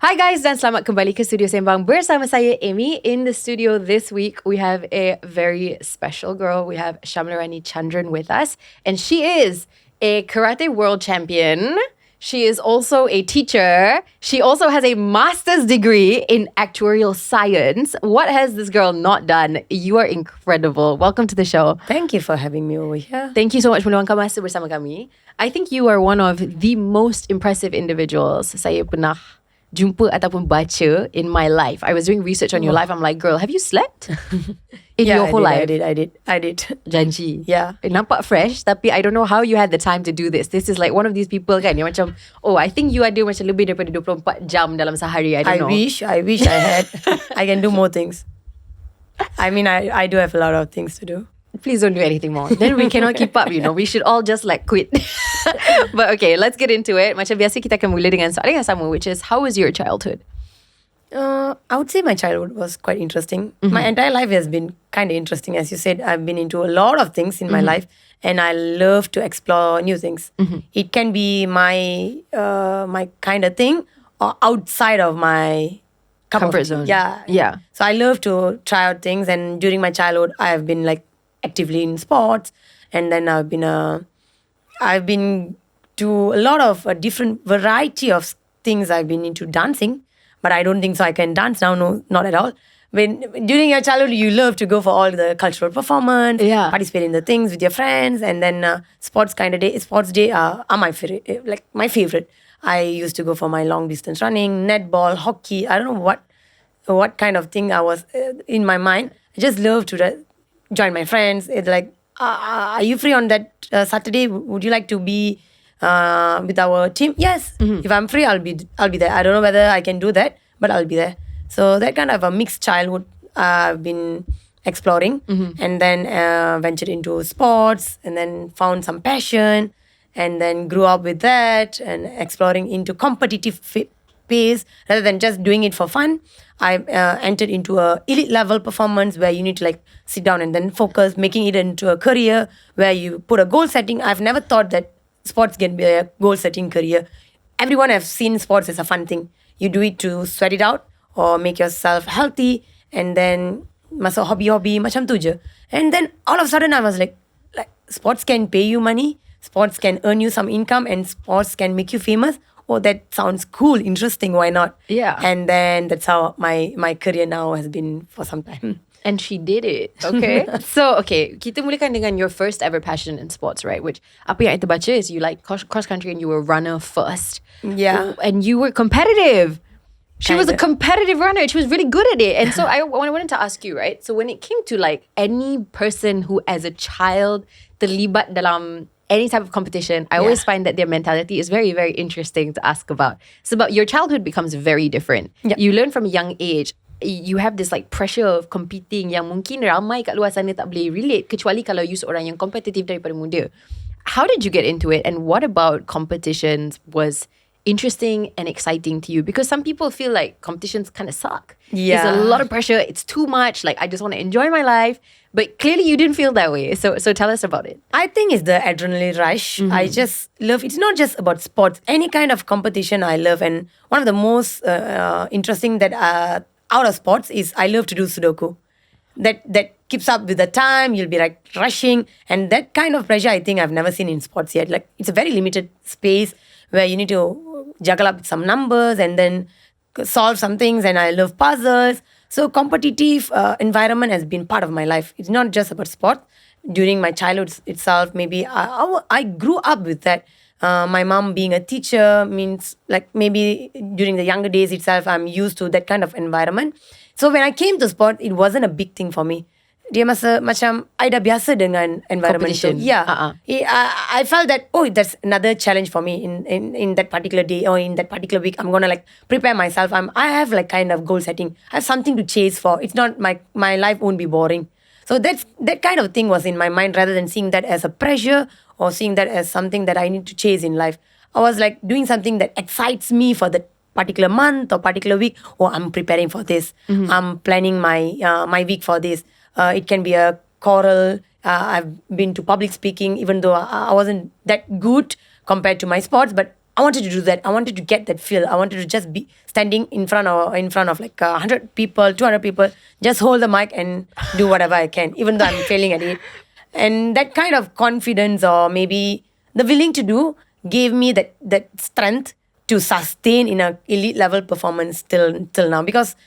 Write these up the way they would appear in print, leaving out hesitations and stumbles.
Hi guys, dan selamat kembali ke Studio Sembang bersama saya Amy. In the studio this week, we have a very special girl. We have Shahmalarani Chandran with us, and she is a karate world champion. She is also a teacher. She also has a master's degree in actuarial science. What has this girl not done? You are incredible. Welcome to the show. Thank you for having me over here. Thank you so much meluangkan masa bersama kami. I think you are one of the most impressive individuals saya pernah jumpa ataupun baca in my life. I was doing research on your life. I'm like, girl, have you slept in your whole life? I did. Janji. Yeah. Nampak fresh, tapi I don't know how you had the time to do this. This is like one of these people kan, yang macam, oh, I think you ada macam lebih daripada 24 jam dalam sehari. I don't know. I wish I had. I can do more things. I mean, I do have a lot of things to do. Please don't do anything more. Then we cannot keep up, you know. We should all just like quit. But okay, let's get into it. Macam biasa kita akan mula dengan soalan yang sama, which is, how was your childhood? I would say my childhood was quite interesting. My entire life has been kind of interesting. As you said, I've been into a lot of things in my life, and I love to explore new things. It can be my kind of thing or outside of my Comfort zone. Yeah. So I love to try out things, and during my childhood, I have been like actively in sports, and then I've been to a lot of different variety of things. I've been into dancing, but I don't think so I can dance now. No, not at all. During your childhood, you love to go for all the cultural performance, participate in the things with your friends, and then sports day are my favorite. I used to go for my long distance running, netball, hockey. I don't know what kind of thing I was in my mind. I just love to join my friends. It's like, are you free on that Saturday? Would you like to be with our team? Yes. If I'm free, I'll be there. I don't know whether I can do that, but I'll be there. So that kind of a mixed childhood I've been exploring, and then ventured into sports, and then found some passion, and then grew up with that and exploring into competitive pace rather than just doing it for fun. I entered into a elite level performance where you need to like sit down and then focus, making it into a career where you put a goal setting. I've never thought that sports can be a goal setting career. Everyone has seen sports as a fun thing. You do it to sweat it out or make yourself healthy, and then masa hobby macam tu je. And then all of a sudden I was like sports can pay you money, sports can earn you some income, and sports can make you famous. Oh, that sounds cool, interesting, why not? Yeah. And then that's how my career now has been for some time. And she did it, okay? So, okay, kita mulakan dengan your first ever passion in sports, right? Which, apa yang kita baca is you like cross country and you were a runner first. Yeah. And you were competitive. She was a competitive runner. She was really good at it. And so I wanted to ask you, right? So when it came to like any person who as a child terlibat dalam any type of competition, I always find that their mentality is very, very interesting to ask about. So about your childhood becomes very different. Yep. You learn from a young age. You have this like pressure of competing yang mungkin ramai kat luar sana tak boleh relate, kecuali kalau you seorang yang kompetitif daripada muda. How did you get into it, and what about competitions was interesting and exciting to you? Because some people feel like competitions kind of suck. Yeah. There's a lot of pressure. It's too much. Like, I just want to enjoy my life. But clearly you didn't feel that way. So tell us about it. I think it's the adrenaline rush. I just love, it's not just about sports. Any kind of competition I love. And one of the most interesting that out of sports is I love to do Sudoku. That keeps up with the time. You'll be like rushing. And that kind of pressure I think I've never seen in sports yet. Like, it's a very limited space where you need to juggle up some numbers and then solve some things. And I love puzzles. So competitive environment has been part of my life. It's not just about sport. During my childhood itself, maybe I grew up with that. My mom being a teacher means like maybe during the younger days itself, I'm used to that kind of environment. So when I came to sport, it wasn't a big thing for me. Dia macam I dah biasa dengan environment tu. Yeah. I felt that, that's another challenge for me in that particular day or in that particular week. I'm gonna like prepare myself. I have like kind of goal setting. I have something to chase for. It's not my life won't be boring. So that kind of thing was in my mind rather than seeing that as a pressure or seeing that as something that I need to chase in life. I was like doing something that excites me for that particular month or particular week. I'm preparing for this. I'm planning my week for this. It can be a choral. I've been to public speaking, even though I wasn't that good compared to my sports, but I wanted to do that. I wanted to get that feel. I wanted to just be standing in front of like 100 people, 200 people, just hold the mic and do whatever I can, even though I'm failing at it. And that kind of confidence, or maybe the willing to do, gave me that strength to sustain in a elite level performance till now. Because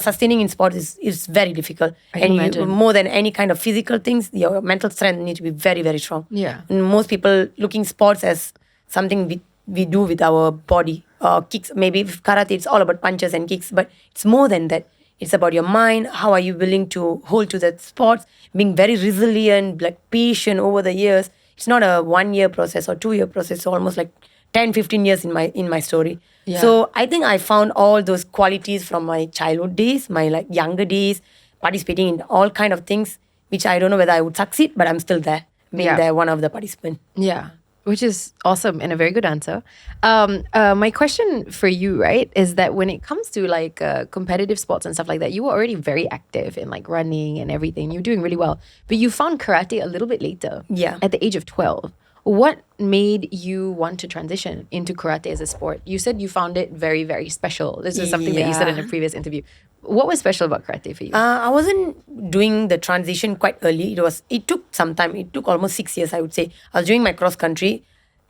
sustaining in sports is very difficult. And you, more than any kind of physical things, your mental strength needs to be very, very strong. Yeah. And most people looking sports as something we do with our body. Kicks, maybe with karate, it's all about punches and kicks, but it's more than that. It's about your mind. How are you willing to hold to that sports? Being very resilient, like patient over the years. It's not a 1 year process or 2 year process. So almost like 10, 15 years in my story. Yeah. So I think I found all those qualities from my childhood days, my like younger days, participating in all kind of things, which I don't know whether I would succeed, but I'm still there, being there, one of the participants. Yeah. Which is awesome and a very good answer. My question for you, right, is that when it comes to like competitive sports and stuff like that, you were already very active in like running and everything. You're doing really well. But you found karate a little bit later. Yeah. At the age of 12. What made you want to transition into karate as a sport? You said you found it very, very special. This is something that you said in a previous interview. What was special about karate for you? I wasn't doing the transition quite early. It took some time. It took almost 6 years, I would say. I was doing my cross country.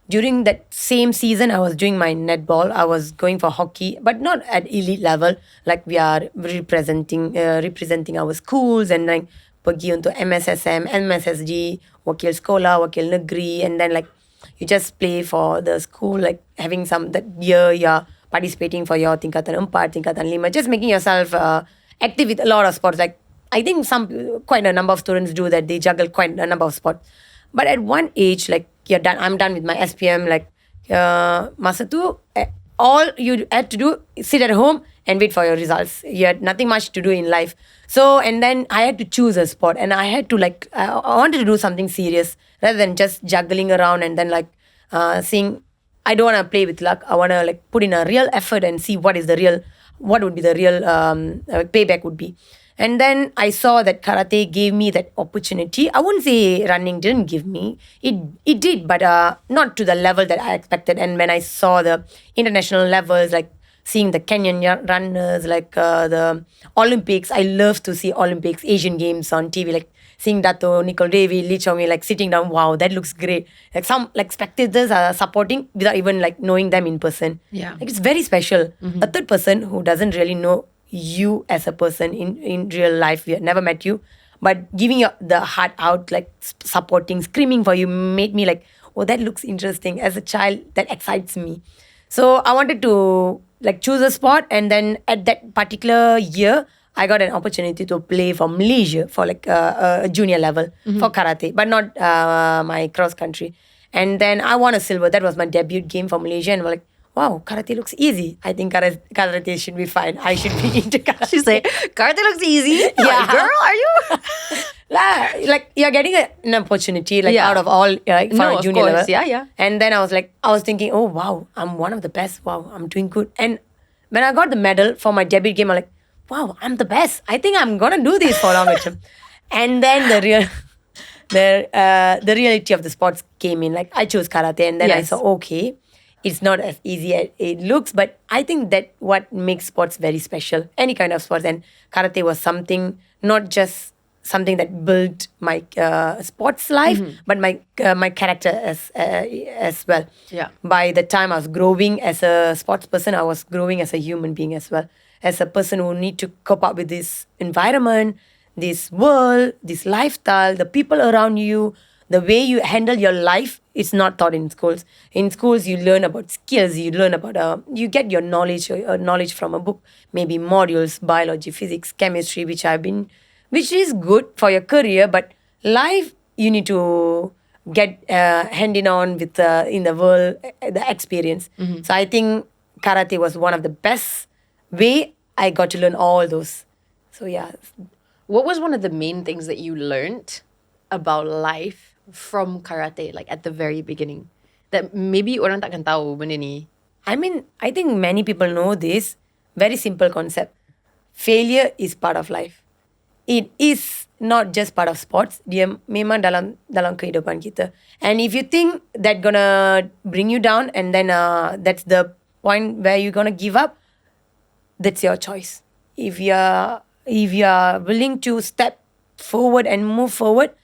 During that same season, I was doing my netball. I was going for hockey, but not at elite level. Like we are representing our schools and like pergi untuk MSSM, MSSD, wakil sekolah, wakil negeri, and then like you just play for the school, like having some that year you're participating for your tingkatan 4, tingkatan 5, just making yourself active with a lot of sports. Like I think quite a number of students do that. They juggle quite a number of sports. But at one age, like you're done, I'm done with my SPM. Like masa tu, all you had to do is sit at home and wait for your results. You had nothing much to do in life. So, and then I had to choose a sport, and I had to like, I wanted to do something serious rather than just juggling around and then like seeing, I don't want to play with luck. I want to like put in a real effort and see what would be the real payback would be. And then I saw that karate gave me that opportunity. I wouldn't say running didn't give me. It did, but not to the level that I expected. And when I saw the international levels, like seeing the Kenyan runners, like the Olympics, I love to see Olympics, Asian Games on TV, like seeing Dato, Nicole Davy, Lee Chong-wei, like sitting down, wow, that looks great. Like some like spectators are supporting without even like knowing them in person. Yeah. Like it's very special. A third person who doesn't really know you as a person in real life, we have never met you, but giving you the heart out, like supporting, screaming for you, made me like, oh, that looks interesting. As a child, that excites me. So I wanted to like choose a sport, and then at that particular year, I got an opportunity to play for Malaysia for like a junior level for karate, but not my cross country. And then I won a silver. That was my debut game for Malaysia, and we're like, wow, karate looks easy. I think karate should be fine. I should be into karate. She's like, karate looks easy. Yeah. Like, girl, are you? Like you're getting an opportunity like out of all like for a junior level. Yeah. And then I was thinking, oh wow, I'm one of the best. Wow, I'm doing good. And when I got the medal for my debut game, I'm like, wow, I'm the best. I think I'm gonna do this for a longer term. And then the reality of the sports came in. Like I chose karate, and then I saw, okay, it's not as easy as it looks, but I think that what makes sports very special, any kind of sports. And karate was something, not just something that built my sports life, but my character as well. Yeah. By the time I was growing as a sports person, I was growing as a human being as well. As a person who need to cope up with this environment, this world, this lifestyle, the people around you, the way you handle your life. It's not taught in schools. In schools, you learn about skills. You learn about, you get your knowledge from a book, maybe modules, biology, physics, chemistry, which is good for your career. But life, you need to get handing on with in the world, the experience. So I think karate was one of the best way I got to learn all those. So yeah. What was one of the main things that you learned about life from karate, like at the very beginning, that maybe orang takkan tahu benda ni? I mean, I think many people know this very simple concept. Failure is part of life. it is not just part of sports. Dia memang dalam kehidupan kita. And if you think that gonna bring you down, and then that's the point where you're gonna give up, that's your choice. If you're willing to step forward and move forward,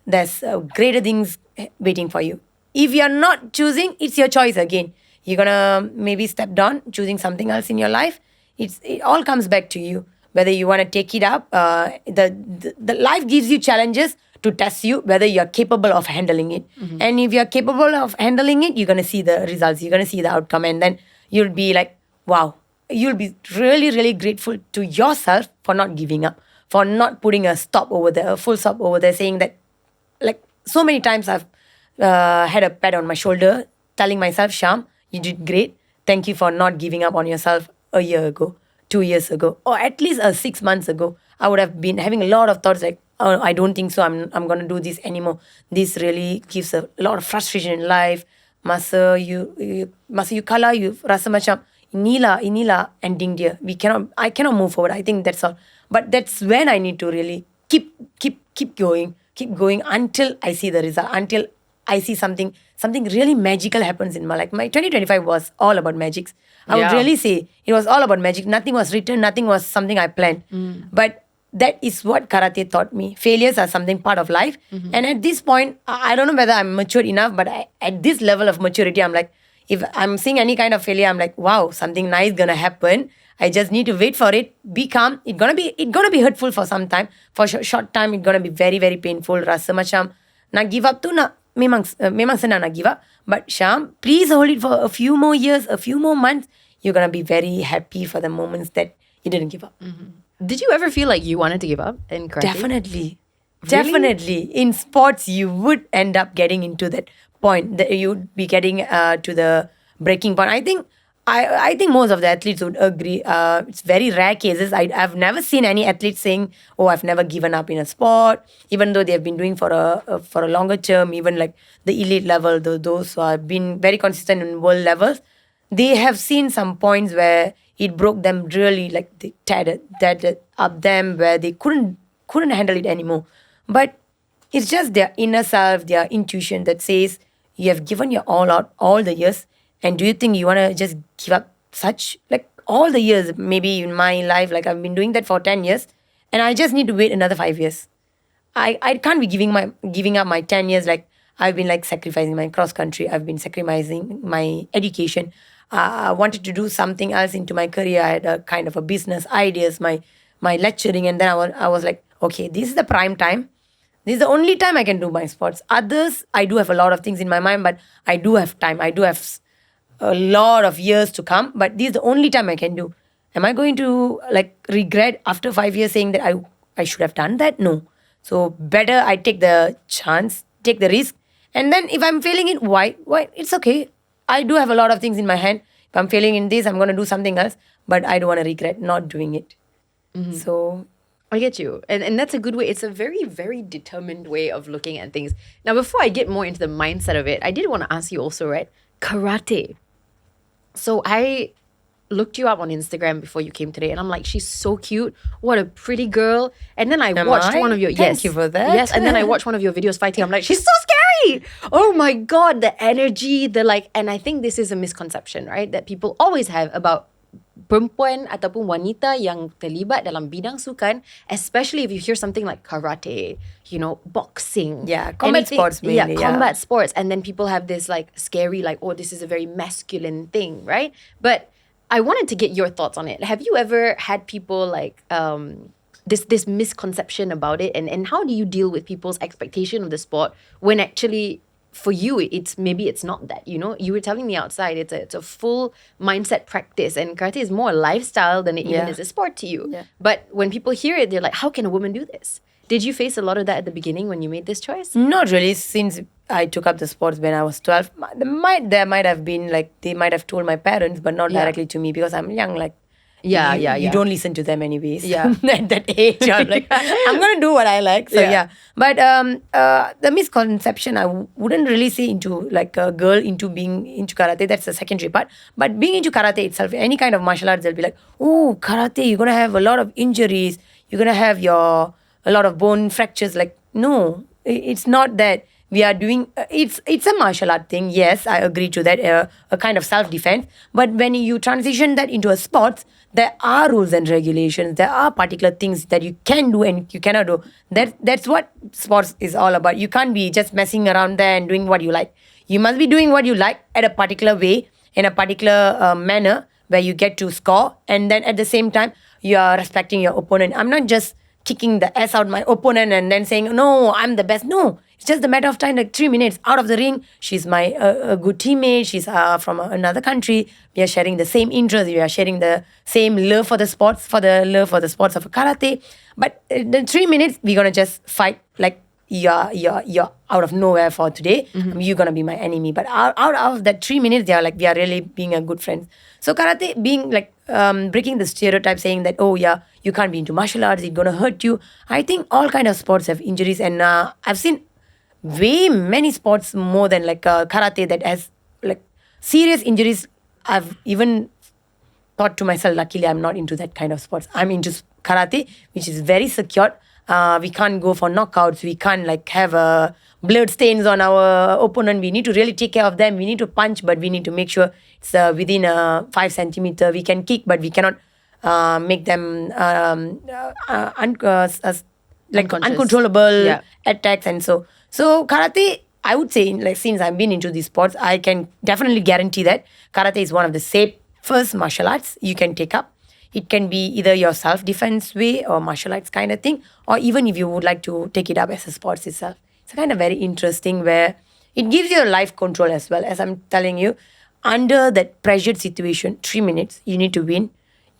there's greater things waiting for you. If you're not choosing, it's your choice again. You're gonna maybe step down, choosing something else in your life. It all comes back to you. Whether you want to take it up, the life gives you challenges to test you whether you're capable of handling it. And if you're capable of handling it, you're gonna see the results. You're gonna see the outcome, and then you'll be like, wow. You'll be really, really grateful to yourself for not giving up, for not putting a stop over there, a full stop over there, saying that, like, so many times I've had a pat on my shoulder, telling myself, Sham, you did great. Thank you for not giving up on yourself a year ago, 2 years ago, or at least 6 months ago. I would have been having a lot of thoughts like, oh, I don't think so. I'm going to do this anymore. This really gives a lot of frustration in life. Masa you kalah, you rasa macam, inilah ending dia. I cannot move forward. I think that's all. But that's when I need to really keep going until I see the result, until I see something really magical happens in my life. My 2025 was all about magics. I would really say it was all about magic. Nothing was written, nothing was something I planned. But that is what karate taught me. Failures are something part of life. And at this point, I don't know whether I'm mature enough, but at this level of maturity, I'm like, if I'm seeing any kind of failure, I'm like, wow, something nice gonna happen. I just need to wait for it. Be calm. It's gonna be hurtful for some time. For short time, it's gonna be very, very painful. Rasa macam nak give up tu memang senang nak give up. But Sham, please hold it for a few more years, a few more months. You're gonna be very happy for the moments that you didn't give up. Did you ever feel like you wanted to give up in karate? Definitely. Really? Definitely. In sports, you would end up getting into that point, that you'd be getting to the breaking point. I think most of the athletes would agree. It's very rare cases. I've never seen any athlete saying, oh, I've never given up in a sport, even though they've been doing for a longer term, even like the elite level, those who have been very consistent in world levels. They have seen some points where it broke them really, like they teared up them, where they couldn't handle it anymore. But it's just their inner self, their intuition that says, you have given your all out all the years, and do you think you want to just give up such, like, all the years? Maybe in my life, like, I've been doing that for 10 years, and I just need to wait another 5 years. I can't be giving up my 10 years. Like, I've been like sacrificing my cross country. I've been sacrificing my education. I wanted to do something else into my career. I had a kind of a business ideas, my lecturing, and then I was like, okay, this is the prime time. This is the only time I can do my sports. Others, I do have a lot of things in my mind, but I do have time. I do have a lot of years to come, but this is the only time I can do. Am I going to like regret after 5 years saying that I should have done that? No. So better I take the chance, take the risk. And then if I'm failing it, why? It's okay. I do have a lot of things in my hand. If I'm failing in this, I'm going to do something else. But I don't want to regret not doing it. So I get you. And that's a good way. It's a very, very determined way of looking at things. Now, before I get more into the mindset of it, I did want to ask you also, right? Karate. So I looked you up on Instagram before you came today, and I'm like, she's so cute. What a pretty girl. And then I watched one of your... Thank you for that. Yes, and then I watched one of your videos fighting. I'm like, she's so scary. Oh my God, the energy, and I think this is a misconception, right? That people always have about perempuan ataupun wanita yang terlibat dalam bidang sukan, especially if you hear something like karate, boxing. Yeah, combat sports mainly. Yeah, combat sports. And then people have this like scary, like, oh, this is a very masculine thing, right? But I wanted to get your thoughts on it. Have you ever had people like this misconception about it? And how do you deal with people's expectation of the sport when actually for you it's not that, You were telling me outside it's a full mindset practice, and karate is more a lifestyle than it even is a sport to you. Yeah. But when people hear it, they're like, how can a woman do this? Did you face a lot of that at the beginning when you made this choice? Not really, since I took up the sports when I was 12. There might have been like, they might have told my parents, but not directly to me because I'm young. Like, you don't listen to them anyways. Yeah. At that age, I'm like, I'm going to do what I like. So yeah. But the misconception, I wouldn't really say into like a girl into being into karate. That's the secondary part. But being into karate itself, any kind of martial arts, they'll be like, oh, karate, you're going to have a lot of injuries. You're going to have your a lot of bone fractures. Like, no, it's not that we are doing, it's a martial art thing. Yes, I agree to that, a kind of self-defense. But when you transition that into a sports, there are rules and regulations. There are particular things that you can do and you cannot do. That's what sports is all about. You can't be just messing around there and doing what you like. You must be doing what you like at a particular way, in a particular manner, where you get to score. And then at the same time, you are respecting your opponent. I'm not just kicking the ass out my opponent and then saying, no, I'm the best. No, it's just a matter of time, like 3 minutes out of the ring. She's my a good teammate. She's from another country. We are sharing the same interests. We are sharing the same love for the sports, of karate. But in 3 minutes, we're going to just fight like you're out of nowhere for today. You're going to be my enemy. But out of that 3 minutes, they are like, we are really being a good friends. So karate being like breaking the stereotype, saying that, oh yeah, you can't be into martial arts, it's going to hurt you. I think all kind of sports have injuries, and I've seen way many sports more than like karate that has like serious injuries. I've even thought to myself, luckily I'm not into that kind of sports. I'm into karate, which is very secured. We can't go for knockouts. We can't like have blood stains on our opponent. We need to really take care of them. We need to punch, but we need to make sure it's within 5 centimeter. We can kick, but we cannot make them uncontrollable attacks. And so karate, I would say, like, since I've been into these sports, I can definitely guarantee that karate is one of the safest martial arts you can take up. It can be either your self-defense way or martial arts kind of thing, or even if you would like to take it up as a sports itself. It's kind of very interesting where it gives you a life control as well. As I'm telling you, under that pressured situation, 3 minutes, you need to win.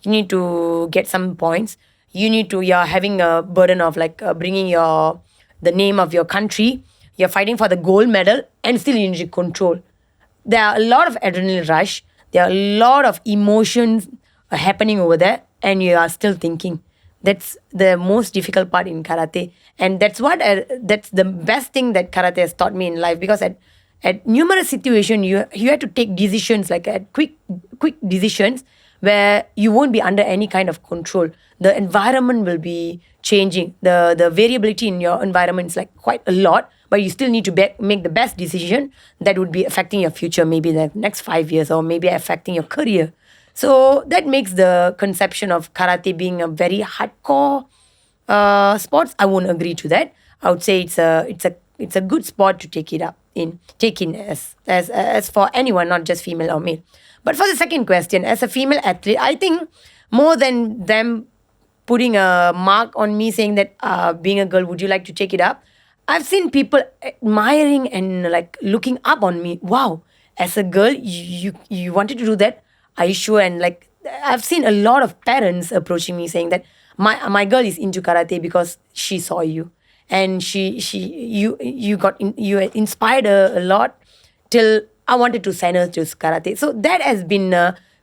You need to get some points. You're having a burden of like bringing the name of your country. You're fighting for the gold medal, and still you need to control. There are a lot of adrenaline rush. There are a lot of emotions happening over there, and you are still thinking. That's the most difficult part in karate, and that's the best thing that karate has taught me in life. Because at numerous situations, you have to take decisions, like at quick decisions, where you won't be under any kind of control. The environment will be changing. The variability in your environment is like quite a lot, but you still need to make the best decision that would be affecting your future, maybe the next 5 years, or maybe affecting your career. So that makes the conception of karate being a very hardcore sports. I won't agree to that. I would say it's a good sport to take in as for anyone, not just female or male. But for the second question, as a female athlete, I think more than them putting a mark on me saying that being a girl, would you like to take it up? I've seen people admiring and like looking up on me. Wow, as a girl, you wanted to do that? Are you sure? And like, I've seen a lot of parents approaching me saying that my girl is into karate because she saw you, and you inspired her a lot till I wanted to send her to karate. So that has been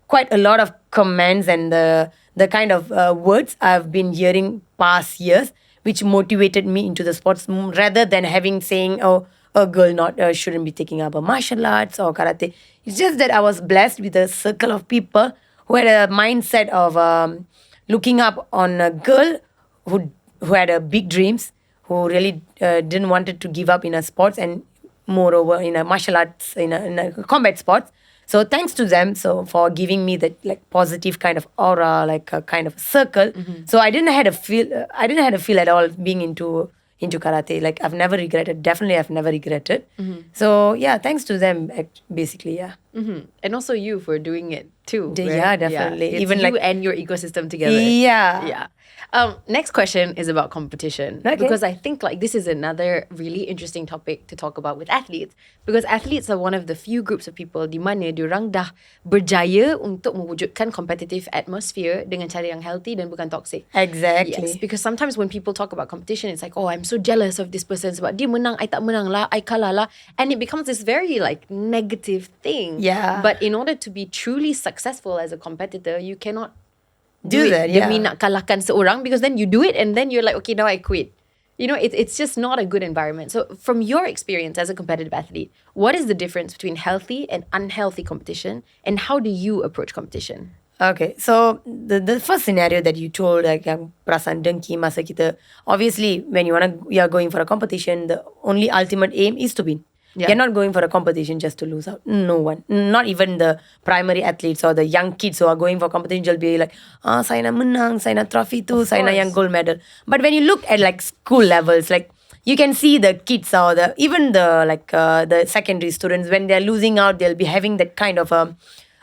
quite a lot of comments and the kind of words I've been hearing past years, which motivated me into the sports rather than saying, oh, a girl shouldn't be taking up a martial arts or karate. It's just that I was blessed with a circle of people who had a mindset of looking up on a girl who had big dreams, who really didn't wanted to give up in a sports, and moreover in a martial arts, in a combat sports. So thanks to them for giving me that like positive kind of aura, like a kind of circle. So I didn't have a feel at all being into karate. Like I've never regretted. Definitely I've never regretted. So yeah, thanks to them basically, yeah. And also you for doing it too. Right? Yeah, definitely. Yeah. Even you like and your ecosystem together. Yeah. Next question is about competition. Okay. Because I think like this is another really interesting topic to talk about with athletes. Because athletes are one of the few groups of people di mana diorang dah berjaya untuk mewujudkan competitive atmosphere dengan cara yang healthy dan bukan toxic. Exactly. Yes, because sometimes when people talk about competition, it's like, oh, I'm so jealous of this person sebab dia menang, I tak menang lah, I kalah lah. And it becomes this very like negative thing. Yeah. But in order to be truly successful as a competitor, you cannot do that, demi nak kalahkan seorang, because then you do it and then you're like, okay, now I quit. You know, it's just not a good environment. So from your experience as a competitive athlete, what is the difference between healthy and unhealthy competition, and how do you approach competition? Okay, so the first scenario that you told, like yang perasaan dengki masa kita, obviously when you're going for a competition, the only ultimate aim is to win. Yeah. You're not going for a competition just to lose out. No one, not even the primary athletes or the young kids who are going for competition. They'll be like, saya nak menang, saya nak trophy tu, saya nak yang gold medal. But when you look at like school levels, like you can see the kids or even the the secondary students, when they're losing out, they'll be having that kind of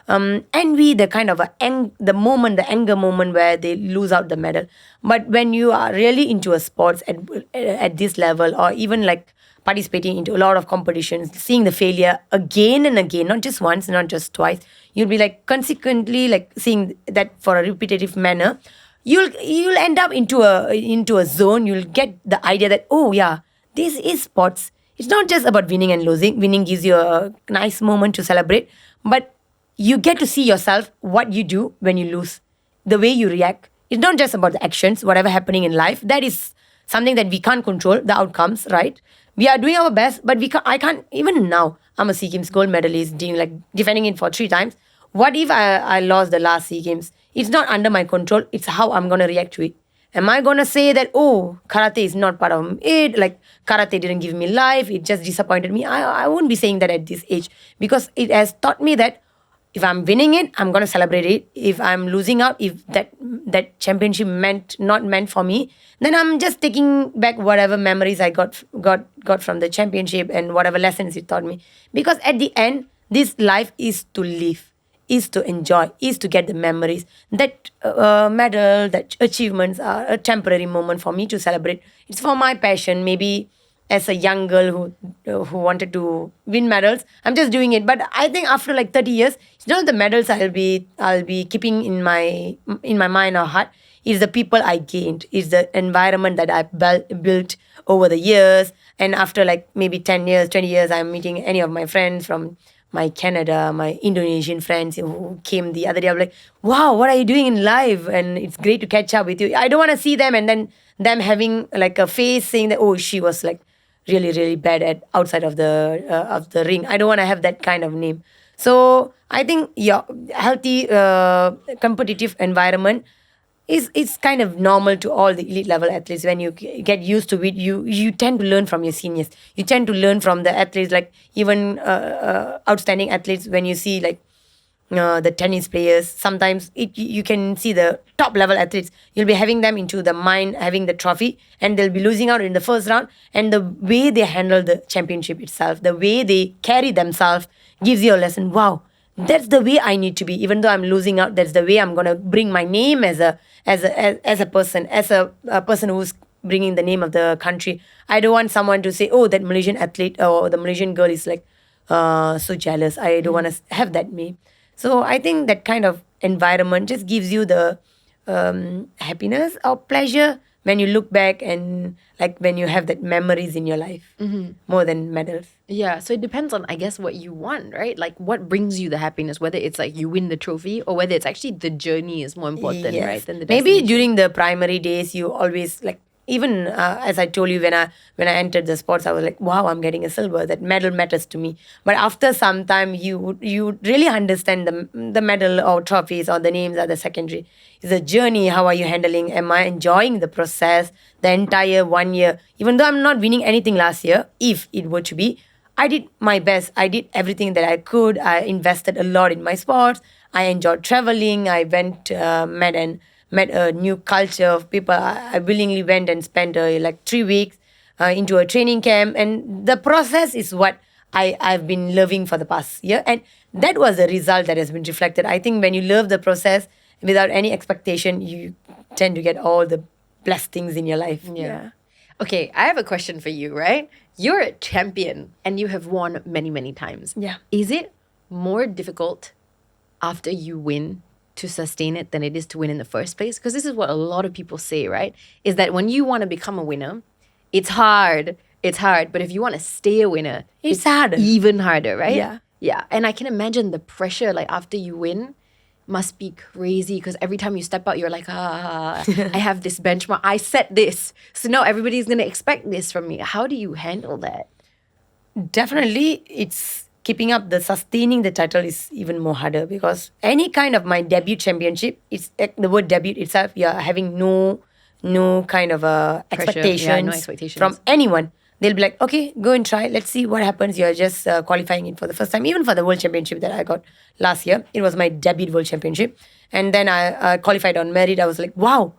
envy, the kind of the anger moment where they lose out the medal. But when you are really into a sports at this level, or even like participating into a lot of competitions, seeing the failure again and again, not just once, not just twice, you'll be like consequently like seeing that for a repetitive manner, you'll end up into a zone. You'll get the idea that, oh yeah, this is sports. It's not just about winning and losing. Winning gives you a nice moment to celebrate, but you get to see yourself, what you do when you lose, the way you react. It's not just about the actions, whatever happening in life. That is something that we can't control, the outcomes, right? We are doing our best, but I can't, even now, I'm a SEA Games gold medalist, defending it for 3 times. What if I lost the last SEA Games? It's not under my control. It's how I'm going to react to it. Am I going to say that, oh, karate is not part of it, like karate didn't give me life, it just disappointed me? I won't be saying that at this age, because it has taught me that if I'm winning it, I'm going to celebrate it. If I'm losing out, if that championship not meant for me, then I'm just taking back whatever memories I got from the championship and whatever lessons it taught me. Because at the end, this life is to live, is to enjoy, is to get the memories. That medal, that achievements are a temporary moment for me to celebrate. It's for my passion. Maybe as a young girl who wanted to win medals, I'm just doing it. But I think after like 30 years, it's not the medals I'll be keeping in my mind or heart. It's the people I gained. It's the environment that I built over the years. And after like maybe 10 years, 20 years, I'm meeting any of my friends from my Canada, my Indonesian friends who came the other day. I'm like, wow, what are you doing in life? And it's great to catch up with you. I don't want to see them and then them having like a face saying that, oh, she was like really, really bad at outside of the ring. I don't want to have that kind of name. So I think healthy competitive environment is kind of normal to all the elite level athletes. When you get used to it, you tend to learn from your seniors. You tend to learn from the athletes, like even outstanding athletes. When you see like the tennis players, sometimes you can see the top level athletes. You'll be having them into the mind, having the trophy, and they'll be losing out in the first round. And the way they handle the championship itself, the way they carry themselves, gives you a lesson. Wow, that's the way I need to be. Even though I'm losing out, that's the way I'm gonna bring my name as a person, as a person who's bringing the name of the country. I don't want someone to say, oh, that Malaysian athlete or the Malaysian girl is like so jealous. I don't want to have that name. So I think that kind of environment just gives you the happiness or pleasure when you look back, and like when you have that memories in your life, more than medals. Yeah, so it depends on, I guess, what you want, right? Like what brings you the happiness, whether it's like you win the trophy or whether it's actually the journey is more important, Yes. right? Than the Maybe destination. during the primary days, you always like, even as I told you, when I entered the sports, I was like, wow, I'm getting a silver. That medal matters to me. But after some time, you really understand the medal or trophies or the names are the secondary. It's a journey. How are you handling? Am I enjoying the process? The entire 1 year, even though I'm not winning anything last year, if it were to be, I did my best. I did everything that I could. I invested a lot in my sports. I enjoyed traveling. I went met a new culture of people. I willingly went and spent like 3 weeks into a training camp. And the process is what I've been loving for the past year. And that was the result that has been reflected. I think when you love the process without any expectation, you tend to get all the blessed things in your life. Yeah. Okay, I have a question for you, right? You're a champion and you have won many, many times. Yeah. Is it more difficult after you win to sustain it than it is to win in the first place? Because this is what a lot of people say, right? Is that when you want to become a winner, it's hard. It's hard. But if you want to stay a winner, It's harder. even harder, right? Yeah. Yeah. And I can imagine the pressure, like after you win, must be crazy, because every time you step out, you're like, I have this benchmark. I set this. So now everybody's going to expect this from me. How do you handle that? Definitely, it's keeping up the sustaining the title is even more harder, because any kind of my debut championship, it's the word debut itself, you're having no kind of expectations from anyone. They'll be like, okay, go and try. Let's see what happens. You're just qualifying it for the first time. Even for the World Championship that I got last year, it was my debut World Championship. And then I qualified on merit. I was like, wow.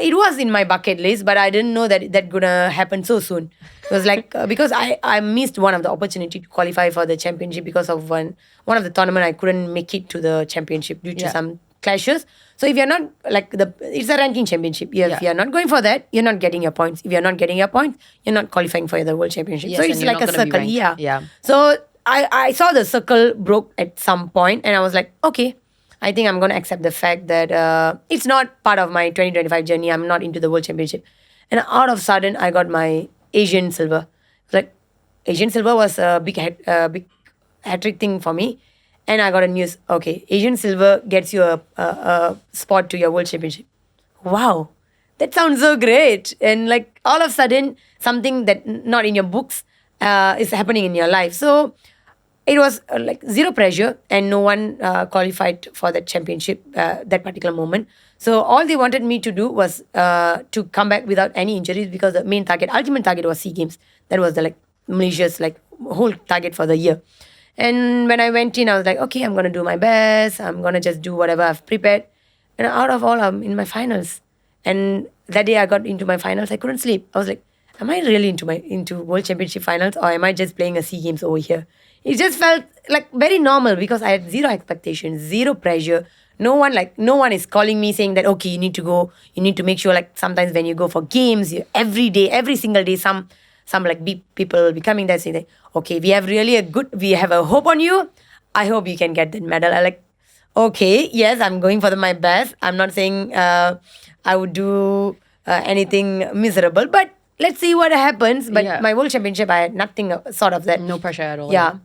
It was in my bucket list, but I didn't know that gonna happen so soon. It was like, because I missed one of the opportunity to qualify for the championship because of one of the tournament. I couldn't make it to the championship due to some clashes. So if you're not it's a ranking championship. If you're not going for that, you're not getting your points. If you're not getting your points, you're not qualifying for the World Championship. Yes, so it's like a circle. Yeah. So I saw the circle broke at some point, and I was like, okay, I think I'm going to accept the fact that it's not part of my 2025 journey. I'm not into the World Championship. And out of sudden, I got my Asian silver. Like, Asian silver was a big hat-trick thing for me. And I got a news, okay, Asian silver gets you a spot to your World Championship. Wow, that sounds so great. And like all of a sudden, something that not in your books is happening in your life. So it was like zero pressure, and no one qualified for that championship that particular moment. So all they wanted me to do was to come back without any injuries, because the main target, ultimate target, was SEA Games. That was the Malaysia's whole target for the year. And when I went in, I was like, okay, I'm going to do my best. I'm going to just do whatever I've prepared. And out of all, I'm in my finals. And that day I got into my finals, I couldn't sleep. I was like, am I really into World Championship finals, or am I just playing a SEA Games over here? It just felt like very normal, because I had zero expectations, zero pressure. No one is calling me saying that, okay, you need to go. You need to make sure, sometimes when you go for games, every day, every single day, some people will be coming there saying that, okay, we have a hope on you. I hope you can get that medal. I okay, yes, I'm going for my best. I'm not saying I would do anything miserable, but let's see what happens. But my World Championship, I had nothing sort of that. No pressure at all. Yeah.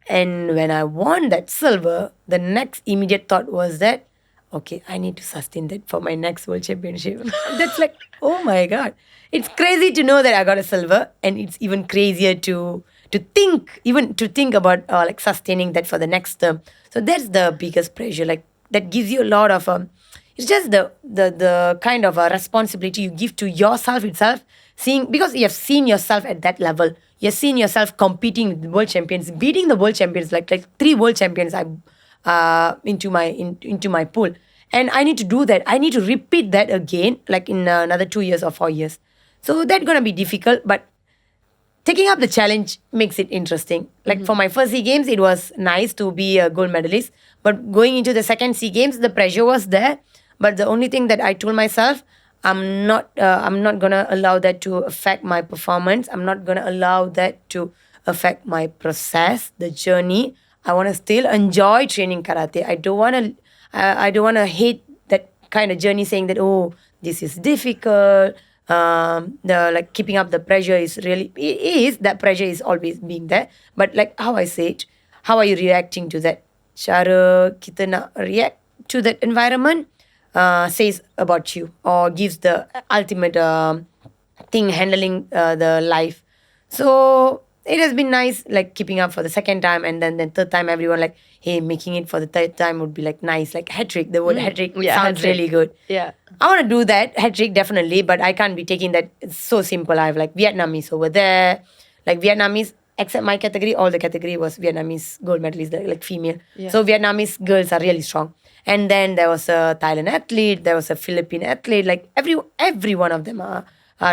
And when I won that silver, the next immediate thought was that, okay, I need to sustain that for my next World Championship. That's oh my God. It's crazy to know that I got a silver, and it's even crazier to think about sustaining that for the next term. So that's the biggest pressure. That gives you a lot of it's just the kind of a responsibility you give to yourself itself, because you have seen yourself at that level. You've seen yourself competing with the world champions, beating the world champions, like 3 world champions into my pool. And I need to do that. I need to repeat that again, in another 2 years or 4 years. So that's going to be difficult, but taking up the challenge makes it interesting. For my first SEA Games, it was nice to be a gold medalist. But going into the second SEA Games, the pressure was there. But the only thing that I told myself, I'm not going to allow that to affect my performance. I'm not going to allow that to affect my process, the journey. I want to still enjoy training karate. I don't want to hate that kind of journey, saying that, oh, this is difficult. Keeping up the pressure that pressure is always being there. But how I say it, how are you reacting to that? Cara kita nak react to that environment says about you, or gives the ultimate thing handling the life. So it has been nice, keeping up for the second time, and then the third time, everyone hey, making it for the third time would be nice, hat-trick. The word hat-trick sounds really good. Yeah, I want to do that hat-trick definitely, but I can't be taking that. It's so simple. I have Vietnamese over there, Vietnamese. Except my category, all the category was Vietnamese gold medalists, female. Yeah. So Vietnamese girls are really strong. And then there was a Thailand athlete, there was a Philippine athlete. Every one of them are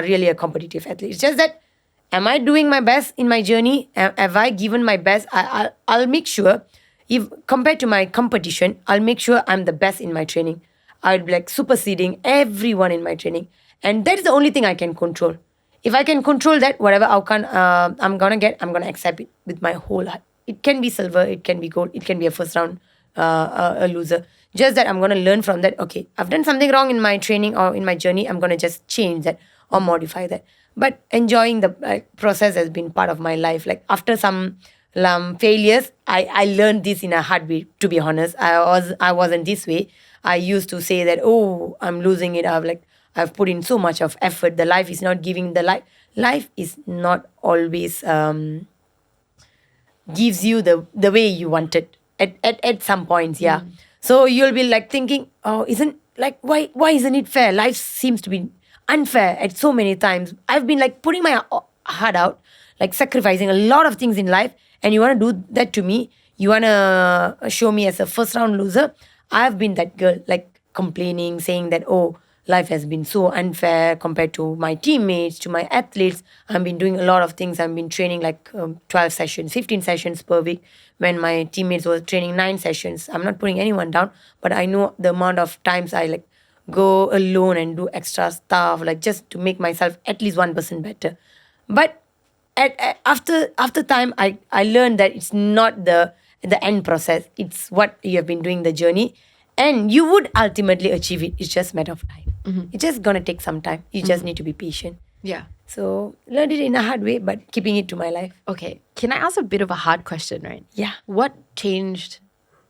really a competitive athlete. It's just that, am I doing my best in my journey? Have I given my best? I'll make sure, if compared to my competition, I'll make sure I'm the best in my training. I'll be superseding everyone in my training. And that is the only thing I can control. If I can control that, whatever outcome I'm going to get, I'm going to accept it with my whole heart. It can be silver, it can be gold, it can be a first round a loser. Just that I'm going to learn from that. Okay, I've done something wrong in my training or in my journey. I'm going to just change that or modify that. But enjoying the process has been part of my life. After some failures, I learned this in a hard way, to be honest. I wasn't this way. I used to say that, oh, I'm losing it. I've put in so much of effort. The life is not giving the life. Life is not always gives you the way you want it at some points. Yeah. So you'll be like thinking, oh, isn't like why isn't it fair? Life seems to be unfair at so many times. I've been like putting my heart out, like sacrificing a lot of things in life, and you want to do that to me? You want to show me as a first round loser? I've been that girl, like complaining, saying that, oh, life has been so unfair compared to my teammates, to my athletes. I've been doing a lot of things. I've been training like 12 sessions, 15 sessions per week when my teammates were training 9 sessions. I'm not putting anyone down, but I know the amount of times I like go alone and do extra stuff, like just to make myself at least 1% better. But after time, I learned that it's not the end process. It's what you have been doing the journey. And you would ultimately achieve it. It's just a matter of time. It's just going to take some time. You just need to be patient. Yeah. So learned it in a hard way, but keeping it to my life. Okay. Can I ask a bit of a hard question, right? Yeah. What changed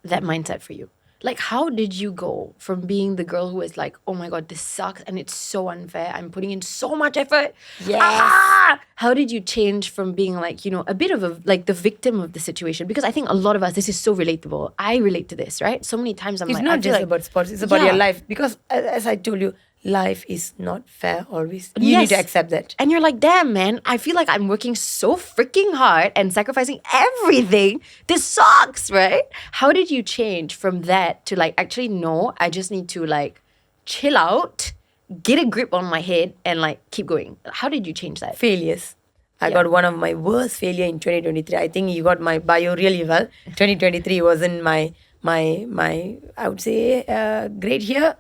that mindset for you? Like, how did you go from being the girl who is like, oh my God, this sucks and it's so unfair. I'm putting in so much effort. Yes. How did you change from being like, a bit of the victim of the situation? Because I think a lot of us, this is so relatable. I relate to this, right? So many times it's not just about sports. It's about your life. Because as I told you, life is not fair always. You need to accept that. And you're like, damn, man, I feel like I'm working so freaking hard and sacrificing everything. This sucks, right? How did you change from that to like, actually, no, I just need to like chill out, get a grip on my head and like keep going? How did you change that? Failures. I got one of my worst failure in 2023. I think you got my bio really well. 2023 wasn't my I would say great year.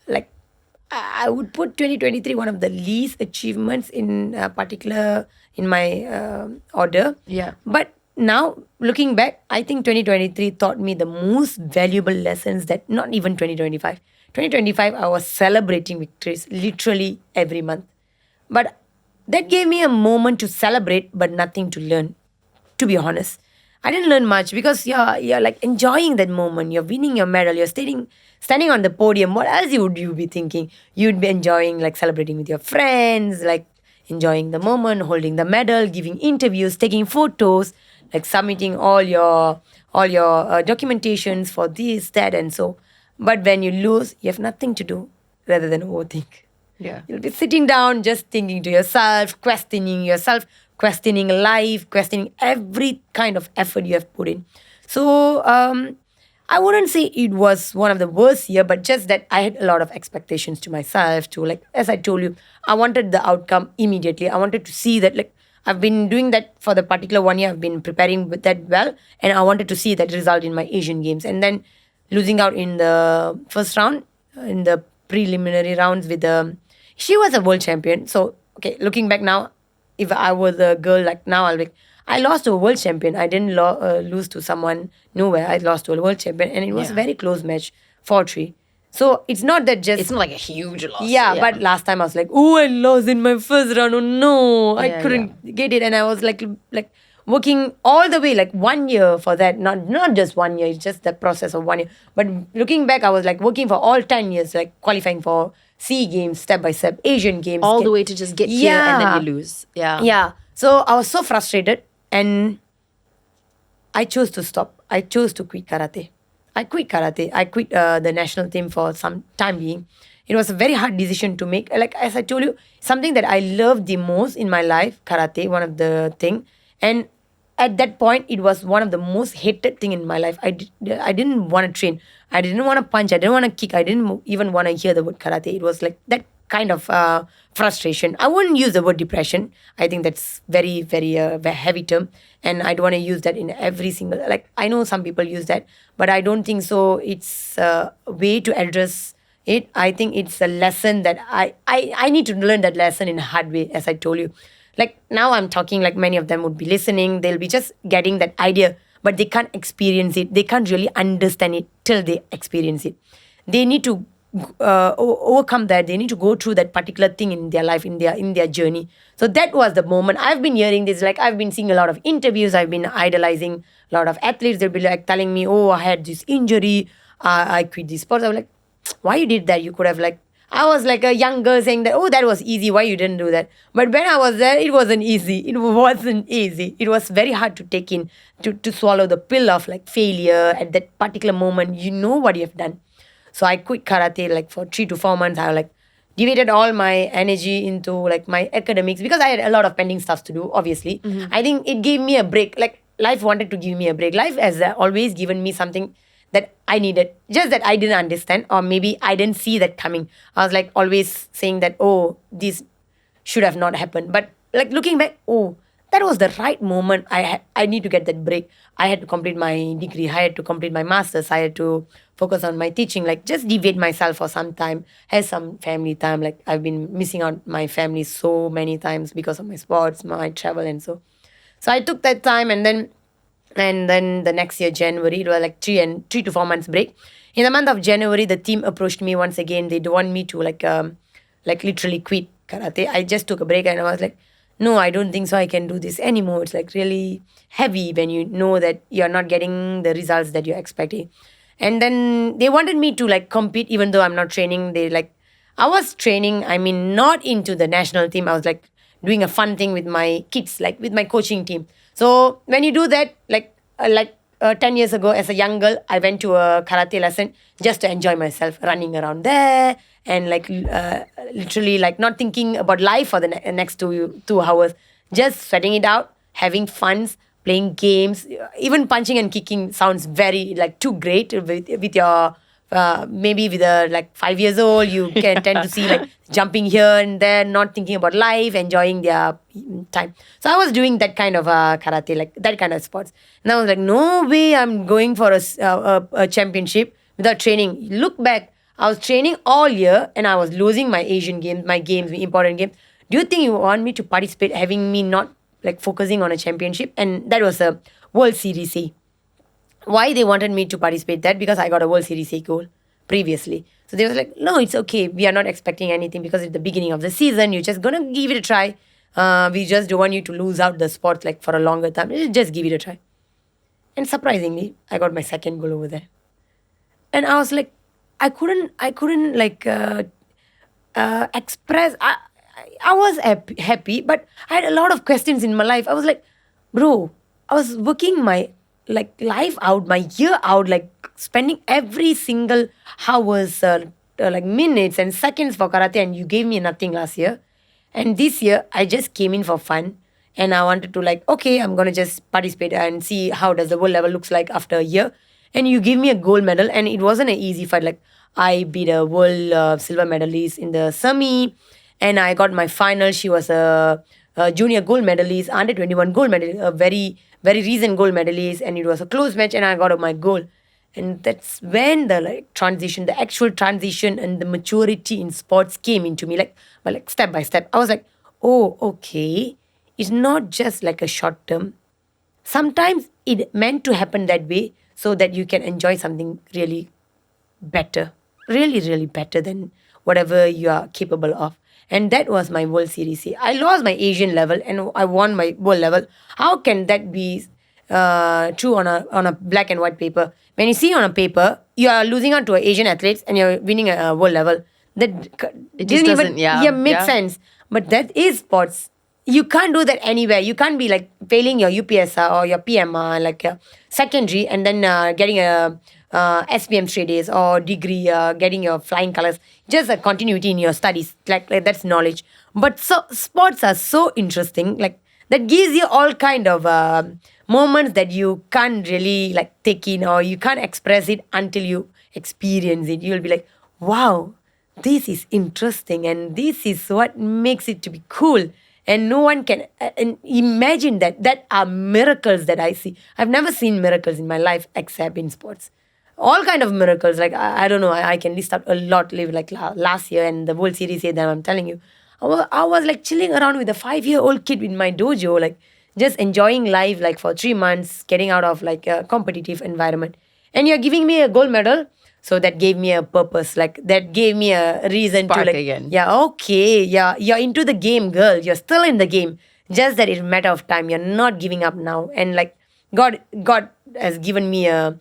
Like I would put 2023 one of the least achievements in particular in my order. Yeah. But now looking back, I think 2023 taught me the most valuable lessons that not even 2025. 2025, I was celebrating victories literally every month. But that gave me a moment to celebrate, but nothing to learn, to be honest. I didn't learn much because you're like enjoying that moment. You're winning your medal. You're standing on the podium. What else would you be thinking? You'd be enjoying like celebrating with your friends, like enjoying the moment, holding the medal, giving interviews, taking photos, like submitting all your documentations for this, that, and so. But when you lose, you have nothing to do rather than overthink. Yeah. You'll be sitting down, just thinking to yourself, questioning life, questioning every kind of effort you have put in. So I wouldn't say it was one of the worst year, but just that I had a lot of expectations to myself to like, as I told you, I wanted the outcome immediately. I wanted to see that like, I've been doing that for the particular 1 year. I've been preparing with that well. And I wanted to see that result in my Asian Games. And then losing out in the first round, in the preliminary rounds with she was a world champion. So, okay, looking back now, if I was a girl like now, I'll be like, I lost to a world champion. I didn't lose to someone nowhere. I lost to a world champion. And it was a very close match, 4-3. So it's not that just... It's not like a huge loss. Yeah, but last time I was like, oh, I lost in my first round. Oh, no. I couldn't get it. And I was like working all the way, like 1 year for that. Not just 1 year. It's just the process of 1 year. But looking back, I was like working for all 10 years, like qualifying for SEA Games, step by step, Asian Games. All the way to just get here and then you lose. Yeah. Yeah. So I was so frustrated and I chose to stop. I chose to quit karate. I quit karate. I quit the national team for some time being. It was a very hard decision to make. Like, as I told you, something that I loved the most in my life, karate, one of the thing. And at that point, it was one of the most hated thing in my life. I didn't want to train. I didn't want to punch. I didn't want to kick. I didn't even want to hear the word karate. It was like that kind of frustration. I wouldn't use the word depression. I think that's very, very heavy term. And I don't want to use that in every single... Like, I know some people use that, but I don't think so. It's a way to address it. I think it's a lesson that I need to learn that lesson in a hard way, as I told you. Like, now I'm talking like many of them would be listening. They'll be just getting that idea, but they can't experience it. They can't really understand it till they experience it. They need to overcome that. They need to go through that particular thing in their life, in their journey. So that was the moment. I've been hearing this, like I've been seeing a lot of interviews. I've been idolizing a lot of athletes. They'll be like telling me, oh, I had this injury. I quit this sport. I was like, why you did that? You could have like, I was like a young girl saying that, oh, that was easy. Why you didn't do that? But when I was there, it wasn't easy. It wasn't easy. It was very hard to take in, to swallow the pill of like failure at that particular moment. You know what you have done. So I quit karate like for 3 to 4 months. I like devoted all my energy into like my academics because I had a lot of pending stuff to do, obviously. I think it gave me a break. Like life wanted to give me a break. Life has always given me something that I needed, just that I didn't understand, or maybe I didn't see that coming. I was like always saying that, oh, this should have not happened. But like looking back, oh, that was the right moment. I need to get that break. I had to complete my degree. I had to complete my master's. I had to focus on my teaching. Like just deviate myself for some time. Have some family time. Like I've been missing out my family so many times because of my sports, my travel, and so. So I took that time, and then the next year, January, it was like 3 to 4 months break. In the month of January, the team approached me once again. They don't want me to like literally quit karate. I just took a break and I was like, no, I don't think so. I can do this anymore. It's like really heavy when you know that you're not getting the results that you're expecting. And then they wanted me to like compete, even though I'm not training. I was training. I mean, not into the national team. I was like doing a fun thing with my kids, like with my coaching team. So when you do that, 10 years ago, as a young girl, I went to a karate lesson just to enjoy myself, running around there and literally like not thinking about life for the next 2 hours, just sweating it out, having fun, playing games. Even punching and kicking sounds very like too great with your maybe with a like 5 years old, you can tend to see like jumping here and there, not thinking about life, enjoying their time. So I was doing that kind of karate, like that kind of sports. And I was like, no way I'm going for a championship without training. Look back, I was training all year and I was losing my Asian games, my important games. Do you think you want me to participate having me not like focusing on a championship? And that was a World Series A. Why they wanted me to participate that? Because I got a World Series A goal previously. So they was like, no, it's okay. We are not expecting anything because it's the beginning of the season. You're just going to give it a try. We just don't want you to lose out the sport like for a longer time. Just give it a try. And surprisingly, I got my second goal over there. And I was like, I couldn't like express. I was happy, but I had a lot of questions in my life. I was like, bro, I was working my like life out, my year out, like spending every single hours, like minutes and seconds for karate, and you gave me nothing last year. And this year, I just came in for fun, and I wanted to like, okay, I'm gonna just participate and see how does the world level looks like after a year. And you give me a gold medal, and it wasn't an easy fight. Like I beat a world silver medalist in the semi, and I got my final. She was a junior gold medalist, under 21 gold medalist, a very very recent gold medalist, and it was a close match, and I got my goal. And that's when the like transition, the actual transition and the maturity in sports came into me, like step by step. I was like, oh, okay, it's not just like a short term. Sometimes it meant to happen that way so that you can enjoy something really better, really, really better than whatever you are capable of. And that was my World Series A. I lost my Asian level and I won my world level. How can that be true on a black and white paper? When you see on a paper, you are losing out to Asian athletes and you're winning a world level. That it just doesn't, make sense. But that is sports. You can't do that anywhere. You can't be like failing your UPSR or your PMR, like secondary, and then getting a SPM straight A's or degree, getting your flying colors. Just a continuity in your studies. Like that's knowledge. But so sports are so interesting. Like that gives you all kind of moments that you can't really like take in, or you can't express it until you experience it. You'll be like, wow, this is interesting, and this is what makes it to be cool. And no one can imagine that are miracles that I see. I've never seen miracles in my life except in sports. All kind of miracles. Like I don't know. I can list out a lot. Like last year and the World Series A that I'm telling you, I was like chilling around with a 5-year-old kid in my dojo, like just enjoying life like for 3 months, getting out of like a competitive environment. And you're giving me a gold medal. So that gave me a purpose, like that gave me a reason Spark to like, again. Yeah, okay, yeah, you're into the game, girl. You're still in the game. Just that it's a matter of time. You're not giving up now. And like God has given me a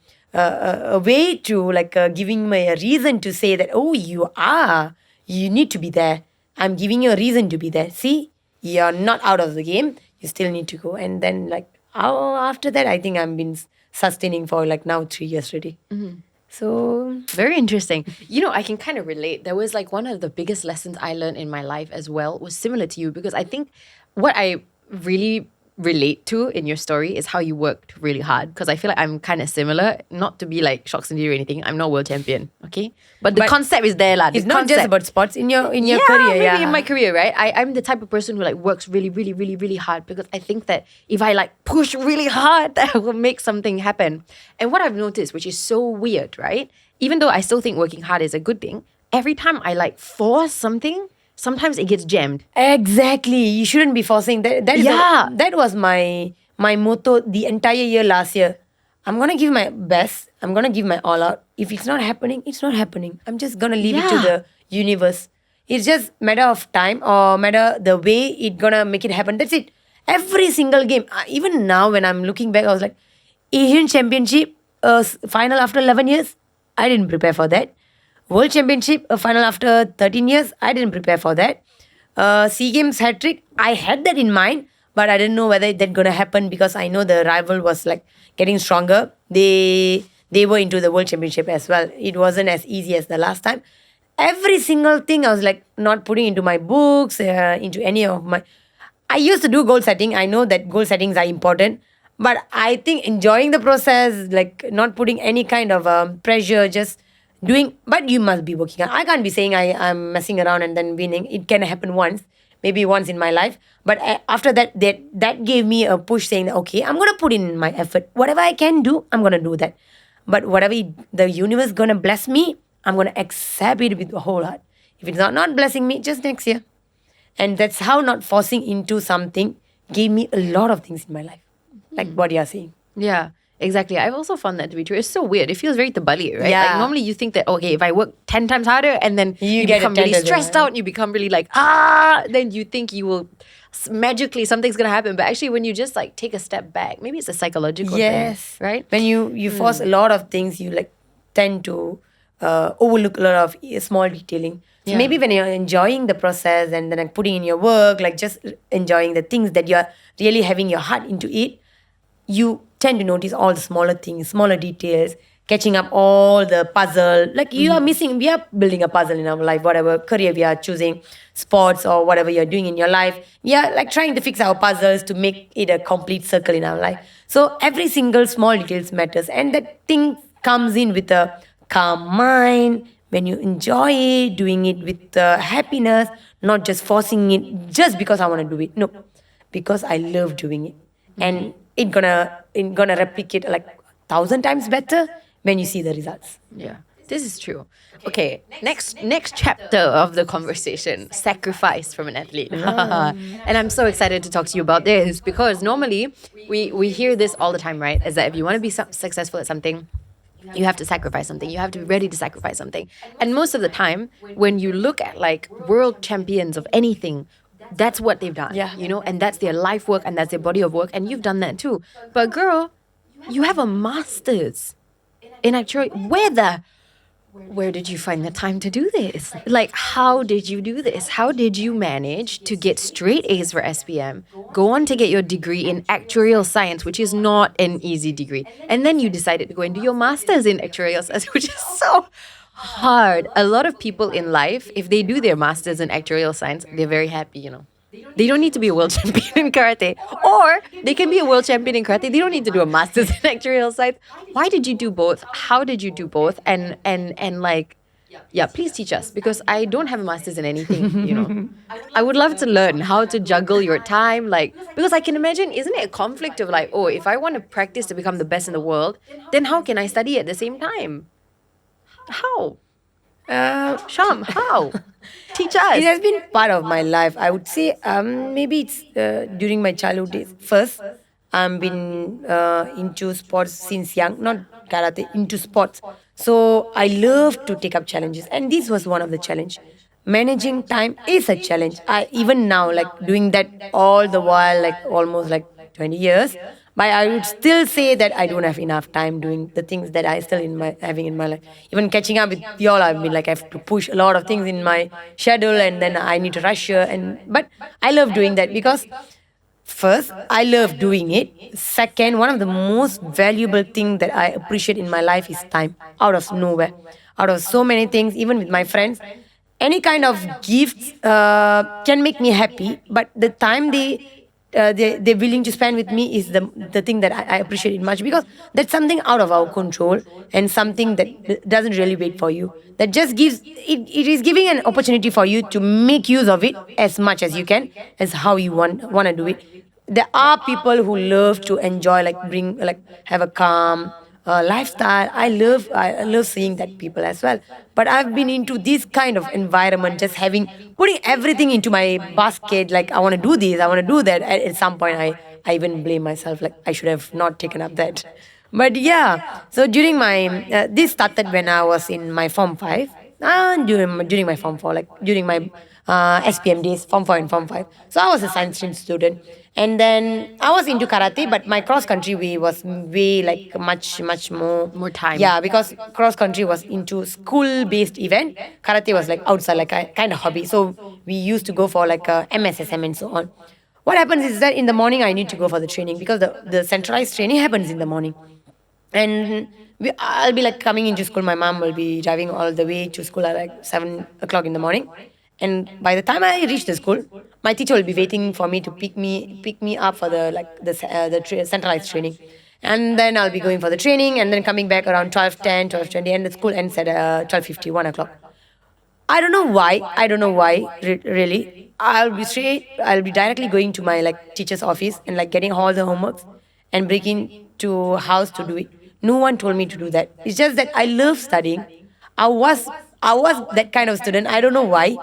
way to like giving me a reason to say that, oh, you are. You need to be there. I'm giving you a reason to be there. See, you're not out of the game. You still need to go. And then after that, I think I've been sustaining for now 3 years already. So very interesting. I can kind of relate. There was one of the biggest lessons I learned in my life as well was similar to you, because I think what I really relate to in your story is how you worked really hard, because I feel like I'm kind of similar, not to be like Shahmalarani or anything. I'm not world champion, okay? But the concept is there lah. It's not just about sports in your career. Maybe in my career, right? I'm the type of person who works really, really, really, really hard, because I think that if I push really hard, that will make something happen. And what I've noticed, which is so weird, right? Even though I still think working hard is a good thing, every time I force something, sometimes it gets jammed. Exactly. You shouldn't be forcing. That was my motto the entire year last year. I'm going to give my best. I'm going to give my all out. If it's not happening, it's not happening. I'm just going to leave it to the universe. It's just matter of time or matter the way it's going to make it happen. That's it. Every single game. Even now when I'm looking back, I was like, Asian Championship final after 11 years, I didn't prepare for that. World Championship final after 13 years, I didn't prepare for that. SEA Games hat-trick, I had that in mind, but I didn't know whether that's going to happen, because I know the rival was getting stronger. They were into the World Championship as well. It wasn't as easy as the last time. Every single thing I was not putting into my books, into any of my... I used to do goal setting. I know that goal settings are important, but I think enjoying the process, not putting any kind of pressure, just doing, but you must be working hard. I can't be saying I'm messing around and then winning. It can happen once, maybe once in my life. But after that gave me a push, saying that, okay, I'm going to put in my effort. Whatever I can do, I'm going to do that. But whatever the universe going to bless me, I'm going to accept it with the whole heart. If it's not blessing me, just next year. And that's how not forcing into something gave me a lot of things in my life. Like what you're saying. Yeah. Exactly. I've also found that to be true. It's so weird. It feels very tabali, right? Yeah. Normally you think that, okay, if I work 10 times harder and then you become really stressed out, you become really then you think you will magically, something's going to happen. But actually when you just take a step back, maybe it's a psychological thing, right? When you force a lot of things, you tend to overlook a lot of small detailing. So maybe when you're enjoying the process and then putting in your work, just enjoying the things that you're really having your heart into it, you tend to notice all the smaller things, smaller details, catching up all the puzzle. You are missing, we are building a puzzle in our life, whatever career we are choosing, sports or whatever you're doing in your life. We are trying to fix our puzzles to make it a complete circle in our life. So every single small details matters. And that thing comes in with a calm mind, when you enjoy it, doing it with happiness, not just forcing it just because I want to do it. No, because I love doing it. And it's gonna replicate 1,000 times better when you see the results. Yeah, this is true. Okay, next chapter of the conversation, sacrifice from an athlete. And I'm so excited to talk to you about this, because normally we hear this all the time, right? Is that if you want to be successful at something, you have to sacrifice something. You have to be ready to sacrifice something. And most of the time, when you look at world champions of anything, that's what they've done, and that's their life work and that's their body of work, and you've done that too. But girl, you have a master's in actual where did you find the time to do this? How did you do this? How did you manage to get straight A's for SPM, go on to get your degree in actuarial science, which is not an easy degree, and then you decided to go and do your master's in actuarial science, which is so hard. A lot of people in life, if they do their masters in actuarial science, they're very happy, They don't need to be a world champion in karate, or they can be a world champion in karate. They don't need to do a master's in actuarial science. Why did you do both? How did you do both? And please teach us, because I don't have a master's in anything, I would love to learn how to juggle your time, because I can imagine, isn't it a conflict of if I want to practice to become the best in the world, then how can I study at the same time? How? Sham, how? Teach us. It has been part of my life. I would say maybe it's during my childhood days. First, I've been into sports since young, not karate, into sports. So I love to take up challenges. And this was one of the challenge. Managing time is a challenge. I even now, doing that all the while, almost 20 years, But I would still say that I don't have enough time doing the things that I still having in my life. Even catching up with y'all, I've been like I have to push a lot of things in my schedule, and then I need to rush here. But I love doing that because first, I love doing it. Second, one of the most valuable thing that I appreciate in my life is time. Out of nowhere, out of so many things, even with my friends, any kind of gifts can make me happy. But the time they're willing to spend with me is the thing that I appreciate it much, because that's something out of our control and something that doesn't really wait for you. That just it is giving an opportunity for you to make use of it as much as you can, as how you want to do it. There are people who love to enjoy, have a calm lifestyle. I love seeing that people as well. But I've been into this kind of environment, just putting everything into my basket. Like I want to do this, I want to do that. At some point, I even blame myself. Like I should have not taken up that. But yeah, so during my this started when I was in my form 5. During my form 4, like during my SPM days, form 4 and form 5. So I was a science stream student, and then I was into karate, but my cross country way was way like much more time. Yeah, because cross country was into school based event. Karate was like outside, like a kind of hobby. So we used to go for like a MSSM and so on. What happens is that in the morning I need to go for the training, because the centralized training happens in the morning. And I'll be like coming into school. My mom will be driving all the way to school at like 7 o'clock in the morning. And by the time I reach the school, my teacher will be waiting for me to pick me up for the centralized training. And then I'll be going for the training, and then coming back around 12:10, 12:20, and the school ends at 12:50, 1 o'clock. I don't know why. Really. I'll be directly going to my like teacher's office and like getting all the homeworks and breaking to house to do it. No one told me to do that. It's just that I love studying. I was that kind of student. I don't know why.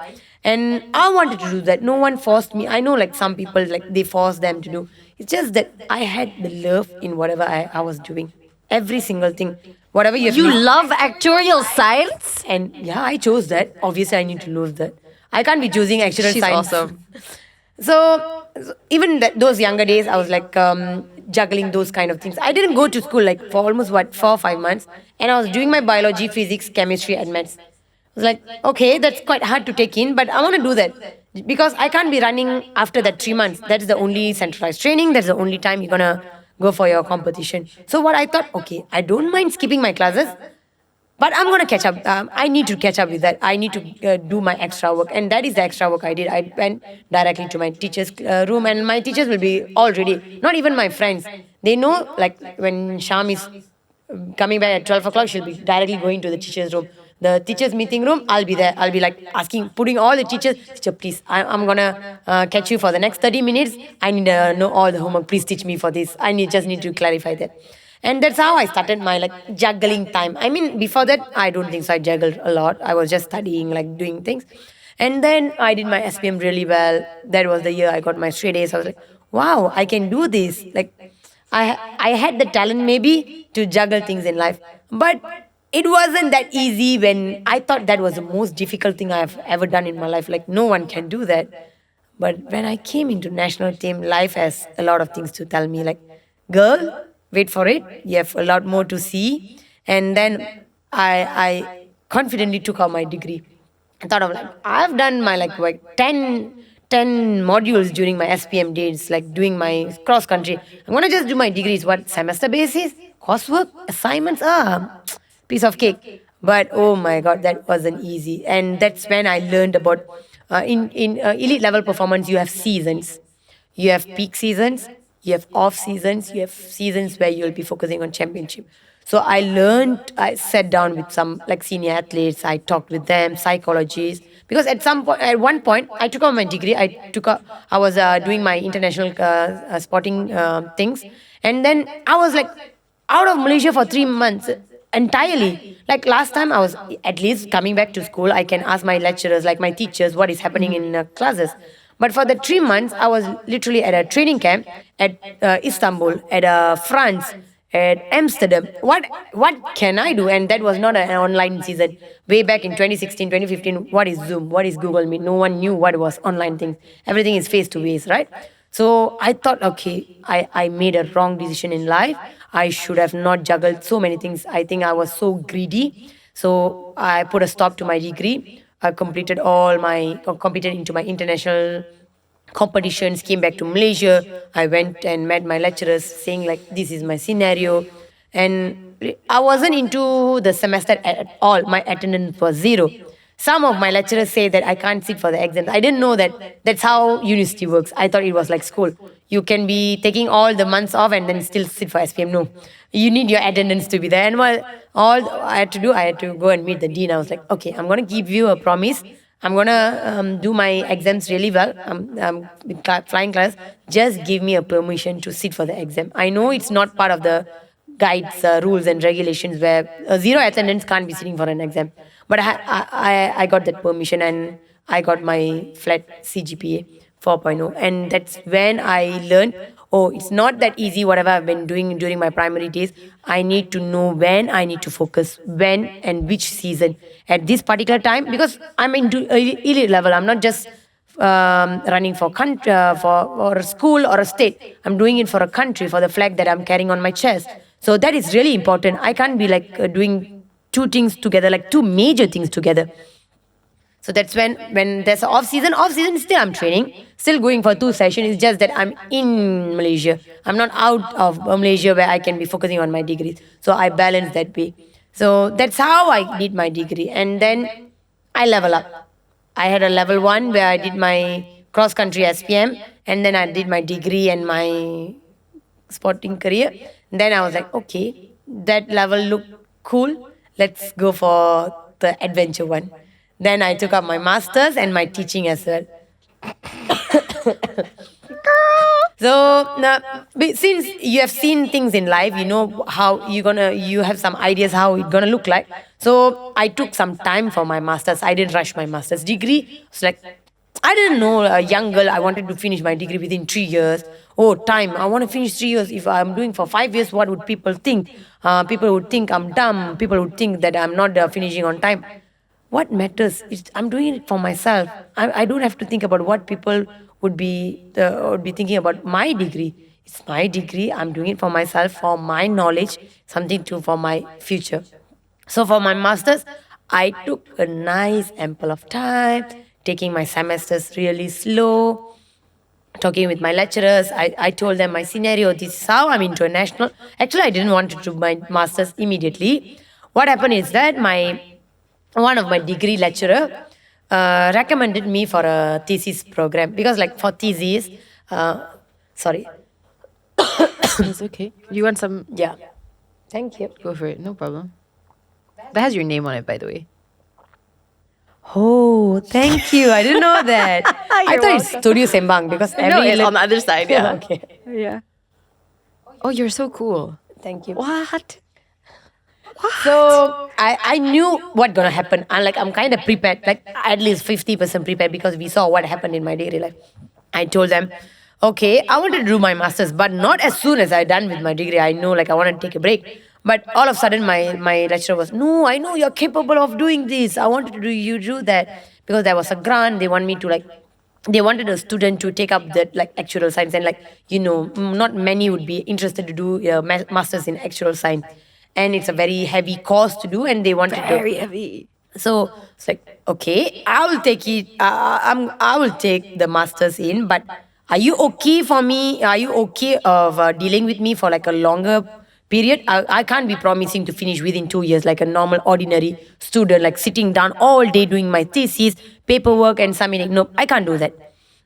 And I wanted to do that. No one forced me. I know like some people, like they force them to do. It's just that I had the love in whatever I was doing. Every single thing. Whatever You love actuarial science? And yeah, I chose that. Obviously, I need to lose that. I can't be choosing actuarial She's science. awesome. So even those younger days, I was like juggling those kind of things. I didn't go to school like for almost 4 or 5 months, and I was doing my biology, physics, chemistry, and maths. I was like, okay, that's quite hard to take in, but I want to do that because I can't be running after that 3 months. That's the only centralized training. That's the only time you're gonna go for your competition. So what I thought, okay, I don't mind skipping my classes, but I'm going to catch up. I need to catch up with that. I need to do my extra work. And that is the extra work I did. I went directly to my teacher's room, and my teachers will be all ready. Not even my friends. They know, like, when Sham is coming back at 12 o'clock, she'll be directly going to the teacher's room. The teacher's meeting room, I'll be there. I'll be like putting all the teachers, teacher, please, I'm going to catch you for the next 30 minutes. I need to know all the homework. Please teach me for this. Just need to clarify that. And that's how I started my like juggling time. I mean, before that, I don't think so. I juggled a lot. I was just studying, like doing things. And then I did my SPM really well. That was the year I got my straight A's. I was like, wow, I can do this. Like, I had the talent maybe to juggle things in life. But it wasn't that easy when I thought that was the most difficult thing I've ever done in my life. Like, no one can do that. But when I came into national team, life has a lot of things to tell me. Like, girl, wait for it. You have a lot more to see. And then I confidently took out my degree. I thought of like, I've done my like 10 modules during my SPM days, like doing my cross country. I'm going to just do my degrees. What, semester basis? Coursework? Assignments? Piece of cake. But oh my God, that wasn't easy. And that's when I learned about, in elite level performance, you have seasons. You have peak seasons. You have off seasons. You have seasons where you'll be focusing on championship. So I sat down with some like senior athletes. I talked with them, psychologists. Because at one point, I took out my degree. I was doing my international sporting things. And then I was like out of Malaysia for 3 months entirely. Like last time I was at least coming back to school. I can ask my lecturers, like my teachers, what is happening in classes. But for the 3 months, I was literally at a training camp at Istanbul, at France, at Amsterdam. What can I do? And that was not an online season. Way back in 2016, 2015, what is Zoom? What is Google Meet? No one knew what was online things. Everything is face-to-face, right? So I thought, okay, I made a wrong decision in life. I should have not juggled so many things. I think I was so greedy. So I put a stop to my degree. I competed into my international competitions, came back to Malaysia. I went and met my lecturers saying like, this is my scenario. And I wasn't into the semester at all. My attendance was zero. Some of my lecturers say that I can't sit for the exams. I didn't know that that's how university works. I thought it was like school. You can be taking all the months off and then still sit for SPM. No, you need your attendance to be there. And all I had to do, I had to go and meet the dean. I was like, okay, I'm going to give you a promise. I'm going to do my exams really well. I'm flying class. Just give me a permission to sit for the exam. I know it's not part of the guides, rules and regulations where zero attendance can't be sitting for an exam. But I got that permission and I got my flat CGPA 4.0. And that's when I learned, oh, it's not that easy, whatever I've been doing during my primary days. I need to know when I need to focus, when and which season. At this particular time, because I'm into elite level, I'm not just running for country, for a school or a state. I'm doing it for a country, for the flag that I'm carrying on my chest. So that is really important. I can't be like doing two things together, like two major things together. So that's when there's off season still I'm training, still going for 2 sessions. It's just that I'm in Malaysia. I'm not out of Malaysia where I can be focusing on my degrees. So I balance that way. So that's how I did my degree. And then I level up. I had a level 1 where I did my cross country SPM, and then I did my degree and my sporting career. And then I was like, okay, that level looked cool. Let's go for the adventure one. Then I took up my master's and my teaching as well. So now, since you have seen things in life, you know how you have some ideas how it's gonna look like. So I took some time for my master's. I didn't rush my master's degree. It's like, I didn't know, a young girl, I wanted to finish my degree within 3 years. Oh, time, I want to finish 3 years. If I'm doing for 5 years, what would people think? People would think I'm dumb. People would think that I'm not finishing on time. What matters is I'm doing it for myself. I don't have to think about what people would be thinking about my degree. It's my degree. I'm doing it for myself, for my knowledge, something for my future. So for my master's, I took a nice ample of time, taking my semesters really slow, talking with my lecturers. I told them my scenario. This is how I'm international. Actually, I didn't want to do my master's immediately. What happened is that one of my degree lecturer recommended me for a thesis program, because like for thesis, sorry. It's okay. You want some? Yeah. Thank you. Go for it. No problem. That has your name on it, by the way. Oh, thank you. I didn't know that. I thought it's Studio Sembang because No, it's on the other side. Yeah. Okay. Yeah. Oh, you're so cool. Thank you. What? So I knew what gonna happen. I'm kind of prepared, like at least 50% prepared, because we saw what happened in my daily life. I told them, okay, I wanted to do my master's, but not as soon as I done with my degree. I know, like I want to take a break. But all of a sudden, my lecturer was, no, I know you're capable of doing this. I wanted to do that, because there was a grant. They wanted a student to take up that like actual science, and not many would be interested to do masters in actual science. And it's a very heavy course to do, and they wanted Very heavy. So it's like, okay, I will take it. I will take the masters in, but are you okay for me? Are you okay of dealing with me for like a longer period? I can't be promising to finish within 2 years like a normal ordinary student, like sitting down all day doing my thesis, paperwork and submitting. No, I can't do that.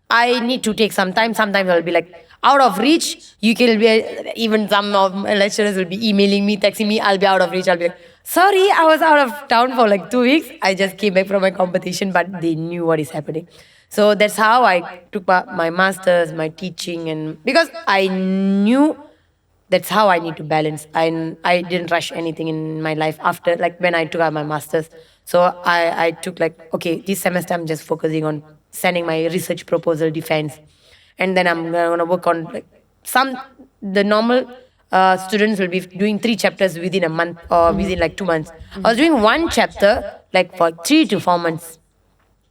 I need to take some time. Sometimes I'll be like out of reach. You can be, even some of my lecturers will be emailing me, texting me. I'll be out of reach. I'll be like, sorry, I was out of town for like 2 weeks. I just came back from my competition, but they knew what is happening. So that's how I took my masters, my teaching, and because I knew that's how I need to balance. I didn't rush anything in my life after, like when I took out my masters. So I took like, okay, this semester I'm just focusing on sending my research proposal defense. And then I'm going to work on like the normal students will be doing 3 chapters within a month or within like 2 months. I was doing 1 chapter like for 3 to 4 months.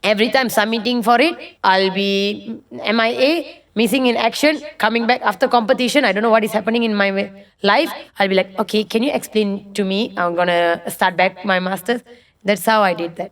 Every time submitting for it, I'll be MIA. missing in action, coming back after competition. I don't know what is happening in my life. I'll be like, okay, can you explain to me? I'm gonna start back my master's. That's how I did that.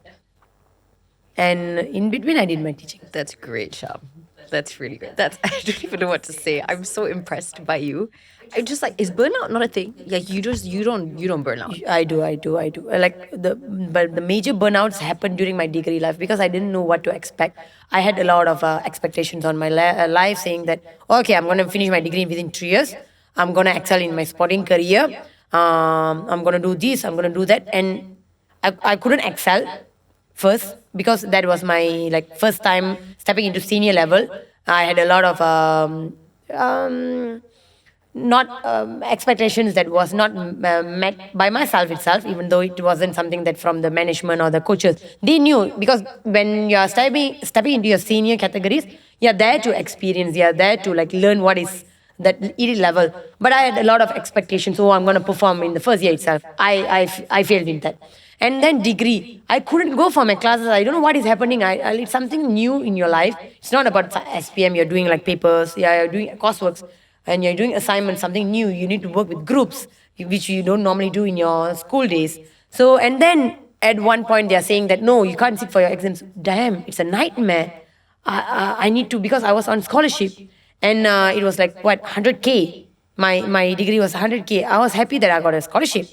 And in between, I did my teaching. That's great, Sham. That's really good. That's I don't even know what to say. I'm so impressed by you. I'm just like, is burnout not a thing? Like you don't burn out. I do. Like but the major burnouts happened during my degree life because I didn't know what to expect. I had a lot of expectations on my life, saying that okay, I'm gonna finish my degree within 3 years. I'm gonna excel in my sporting career. I'm gonna do this. I'm gonna do that, and I couldn't excel first because that was my like first time stepping into senior level. I had a lot of not expectations that was not met by myself itself, even though it wasn't something that from the management or the coaches. They knew because when you're stepping into your senior categories, you're there to experience, you're there to like learn what is that elite level. But I had a lot of expectations. Oh, I'm going to perform in the first year itself. I failed in that. And then degree, I couldn't go for my classes. I don't know what is happening. It's something new in your life. It's not about SPM. You're doing like papers. Yeah, you're doing courseworks, and you're doing assignments. Something new. You need to work with groups, which you don't normally do in your school days. So, and then at one point they're saying that no, you can't sit for your exams. Damn, it's a nightmare. I need to, because I was on scholarship, and it was like what 100K. My degree was 100K. I was happy that I got a scholarship.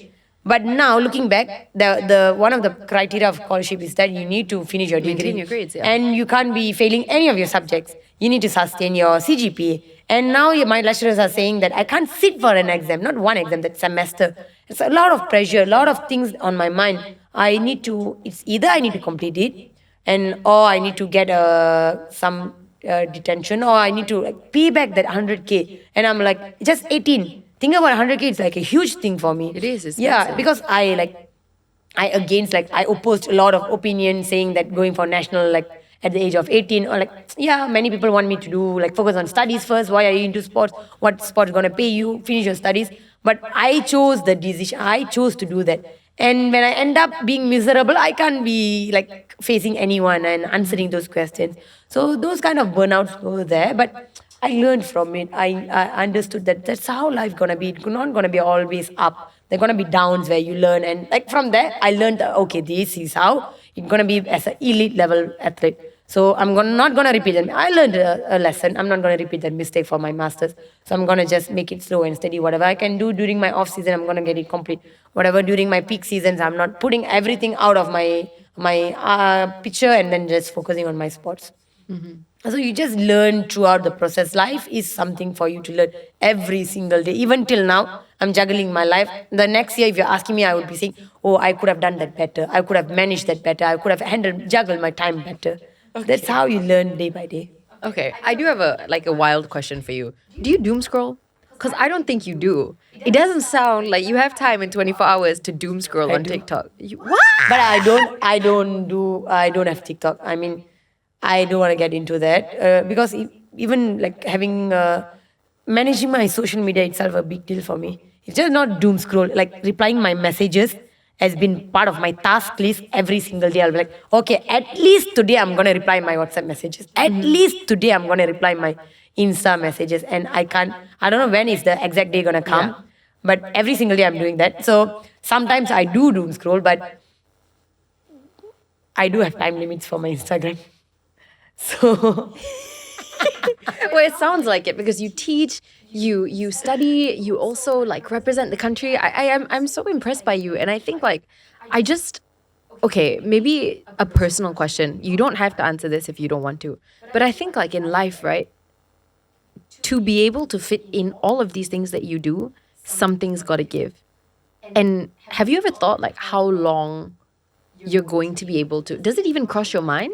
But now looking back, the one of the criteria of scholarship is that you need to finish your degree. Maintain your grades, yeah. And you can't be failing any of your subjects. You need to sustain your CGPA. And now my lecturers are saying that I can't sit for an exam, not one exam, that semester. It's a lot of pressure, a lot of things on my mind. It's either I need to complete it, or I need to get some detention, or I need to like pay back that 100K. And I'm like, just 18. Think about 100K, it's like a huge thing for me. It is, it's yeah, massive. because I opposed a lot of opinions saying that going for national like at the age of 18, or like, yeah, many people want me to do like focus on studies first. Why are you into sports? What sports gonna pay you? Finish your studies. But I chose the decision. I chose to do that. And when I end up being miserable, I can't be like facing anyone and answering those questions. So those kind of burnouts go there. But I learned from it. I understood that that's how life gonna be. It's not gonna be always up. There gonna be downs where you learn, and like from there, I learned that, okay, this is how it's gonna be as an elite level athlete. So not gonna repeat it. I learned a lesson. I'm not gonna repeat that mistake for my masters. So I'm gonna just make it slow and steady. Whatever I can do during my off season, I'm gonna get it complete. Whatever during my peak seasons, I'm not putting everything out of my picture and then just focusing on my sports. So you just learn throughout the process. Life is something for you to learn every single day. Even till now, I'm juggling my life. The next year, if you're asking me, I would be saying, oh, I could have done that better. I could have managed that better. I could have juggled my time better. Okay. That's how you learn day by day. Okay, I do have a wild question for you. Do you doom scroll? Because I don't think you do. It doesn't sound like you have time in 24 hours to doom scroll on do. TikTok. What? But I don't have TikTok. I mean, I don't want to get into that because even like having managing my social media itself a big deal for me. It's just not doom scroll. Like replying my messages has been part of my task list every single day. I'll be like, okay, at least today I'm gonna reply my WhatsApp messages. At least today I'm gonna reply my Insta messages. And I don't know when is the exact day gonna come. Yeah. But every single day I'm doing that. So sometimes I do doom scroll, but I do have time limits for my Instagram. So well, it sounds like it because you teach, you study, you also like represent the country. I'm so impressed by you, and I think like okay, maybe a personal question. You don't have to answer this if you don't want to, but I think like in life, right, to be able to fit in all of these things that you do, something's got to give. And have you ever thought like how long you're going to be able to? Does it even cross your mind?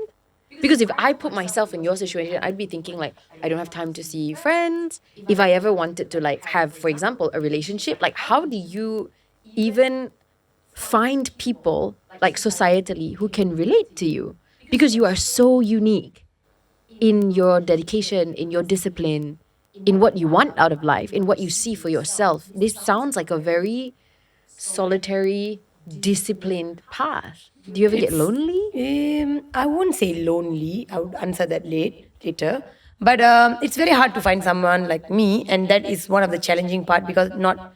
Because if I put myself in your situation, I'd be thinking like, I don't have time to see friends. If I ever wanted to like have, for example, a relationship, like how do you even find people like societally who can relate to you? Because you are so unique in your dedication, in your discipline, in what you want out of life, in what you see for yourself. This sounds like a very solitary, disciplined path. Do you ever get lonely? I won't say lonely. I would answer that later. But it's very hard to find someone like me, and that is one of the challenging part, because not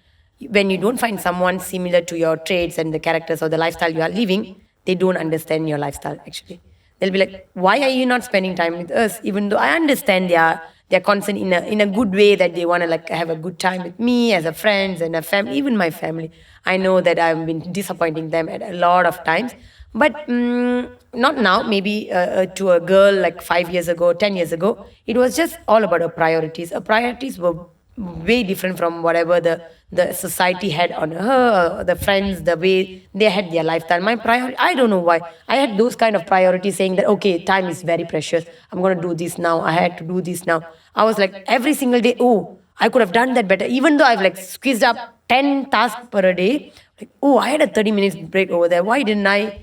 when you don't find someone similar to your traits and the characters or the lifestyle you are living, they don't understand your lifestyle actually. They'll be like, why are you not spending time with us? Even though I understand their concern in a good way, that they want to like have a good time with me as a friends and a family, even my family. I know that I've been disappointing them at a lot of times, but not now. Maybe to a girl like 5 years ago, 10 years ago, it was just all about her priorities. Her priorities were way different from whatever the society had on her, or the friends, the way they had their lifestyle. My priority, I don't know why. I had those kind of priorities, saying that, okay, time is very precious. I'm going to do this now. I had to do this now. I was like, every single day, oh, I could have done that better. Even though I've like squeezed up 10 tasks per day, like, oh, I had a 30 minutes break over there. Why didn't I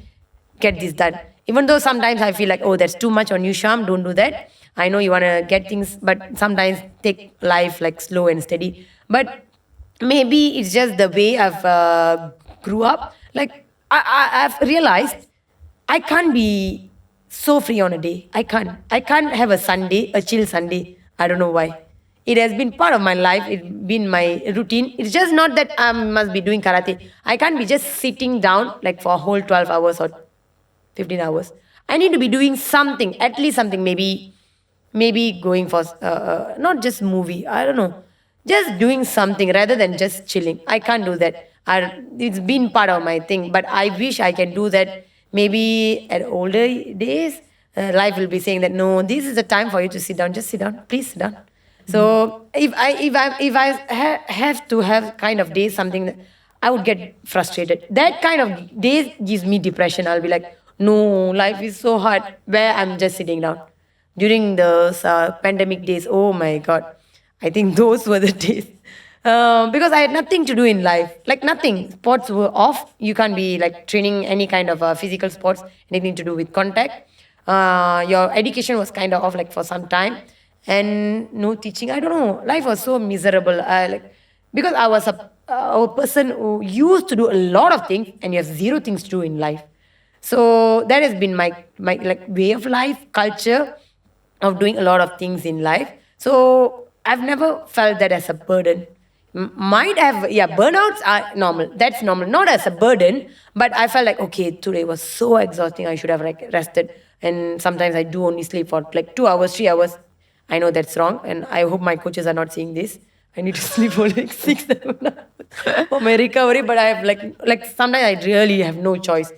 get this done? Even though sometimes I feel like, oh, that's too much on you, Sham, don't do that. I know you want to get things, but sometimes take life like slow and steady. But maybe it's just the way I've grew up. Like, I've realized I can't be so free on a day. I can't have a Sunday, a chill Sunday. I don't know why. It has been part of my life. It's been my routine. It's just not that I must be doing karate. I can't be just sitting down like for a whole 12 hours or 15 hours. I need to be doing something, at least something, maybe going for not just movie, I don't know, just doing something rather than just chilling. I can't do that. It's been part of my thing, but I wish I can do that maybe at older days. Life will be saying that, no, this is the time for you to sit down. Just sit down, please sit down. So if I have to have kind of days, something that I would get frustrated. That kind of days gives me depression. I'll be like, no, life is so hard, where I'm just sitting down. During those pandemic days, oh my God, I think those were the days. Because I had nothing to do in life, like nothing. Sports were off. You can't be like training any kind of physical sports, anything to do with contact. Your education was kind of off like for some time, and no teaching. I don't know. Life was so miserable. Because I was a person who used to do a lot of things, and you have zero things to do in life. So that has been my like way of life, culture of doing a lot of things in life. So I've never felt that as a burden. Might have, yeah, burnouts are normal. That's normal. Not as a burden, but I felt like, okay, today was so exhausting. I should have like rested. And sometimes I do only sleep for like 2 hours, 3 hours. I know that's wrong, and I hope my coaches are not seeing this. I need to sleep for like 6, 7 hours for my recovery. But I have like sometimes I really have no choice.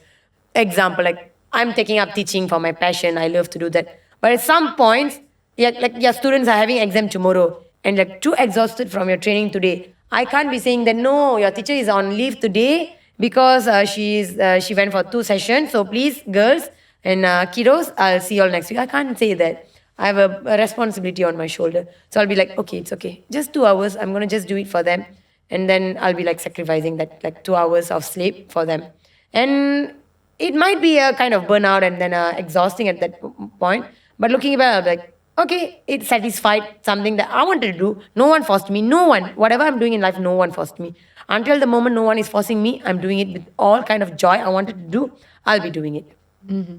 Example, like I'm taking up teaching for my passion. I love to do that. But at some points, yeah, like your students are having exam tomorrow, and like too exhausted from your training today. I can't be saying that, no, your teacher is on leave today because she went for 2 sessions. So please, girls and kiddos, I'll see you all next week. I can't say that. I have a responsibility on my shoulder. So I'll be like, okay, it's okay. Just 2 hours. I'm going to just do it for them. And then I'll be like sacrificing that like 2 hours of sleep for them. And it might be a kind of burnout and then exhausting at that point. But looking back, I'll be like, okay, it satisfied something that I wanted to do. No one forced me. No one. Whatever I'm doing in life, no one forced me. Until the moment no one is forcing me, I'm doing it with all kind of joy I wanted to do. I'll be doing it. Mm-hmm.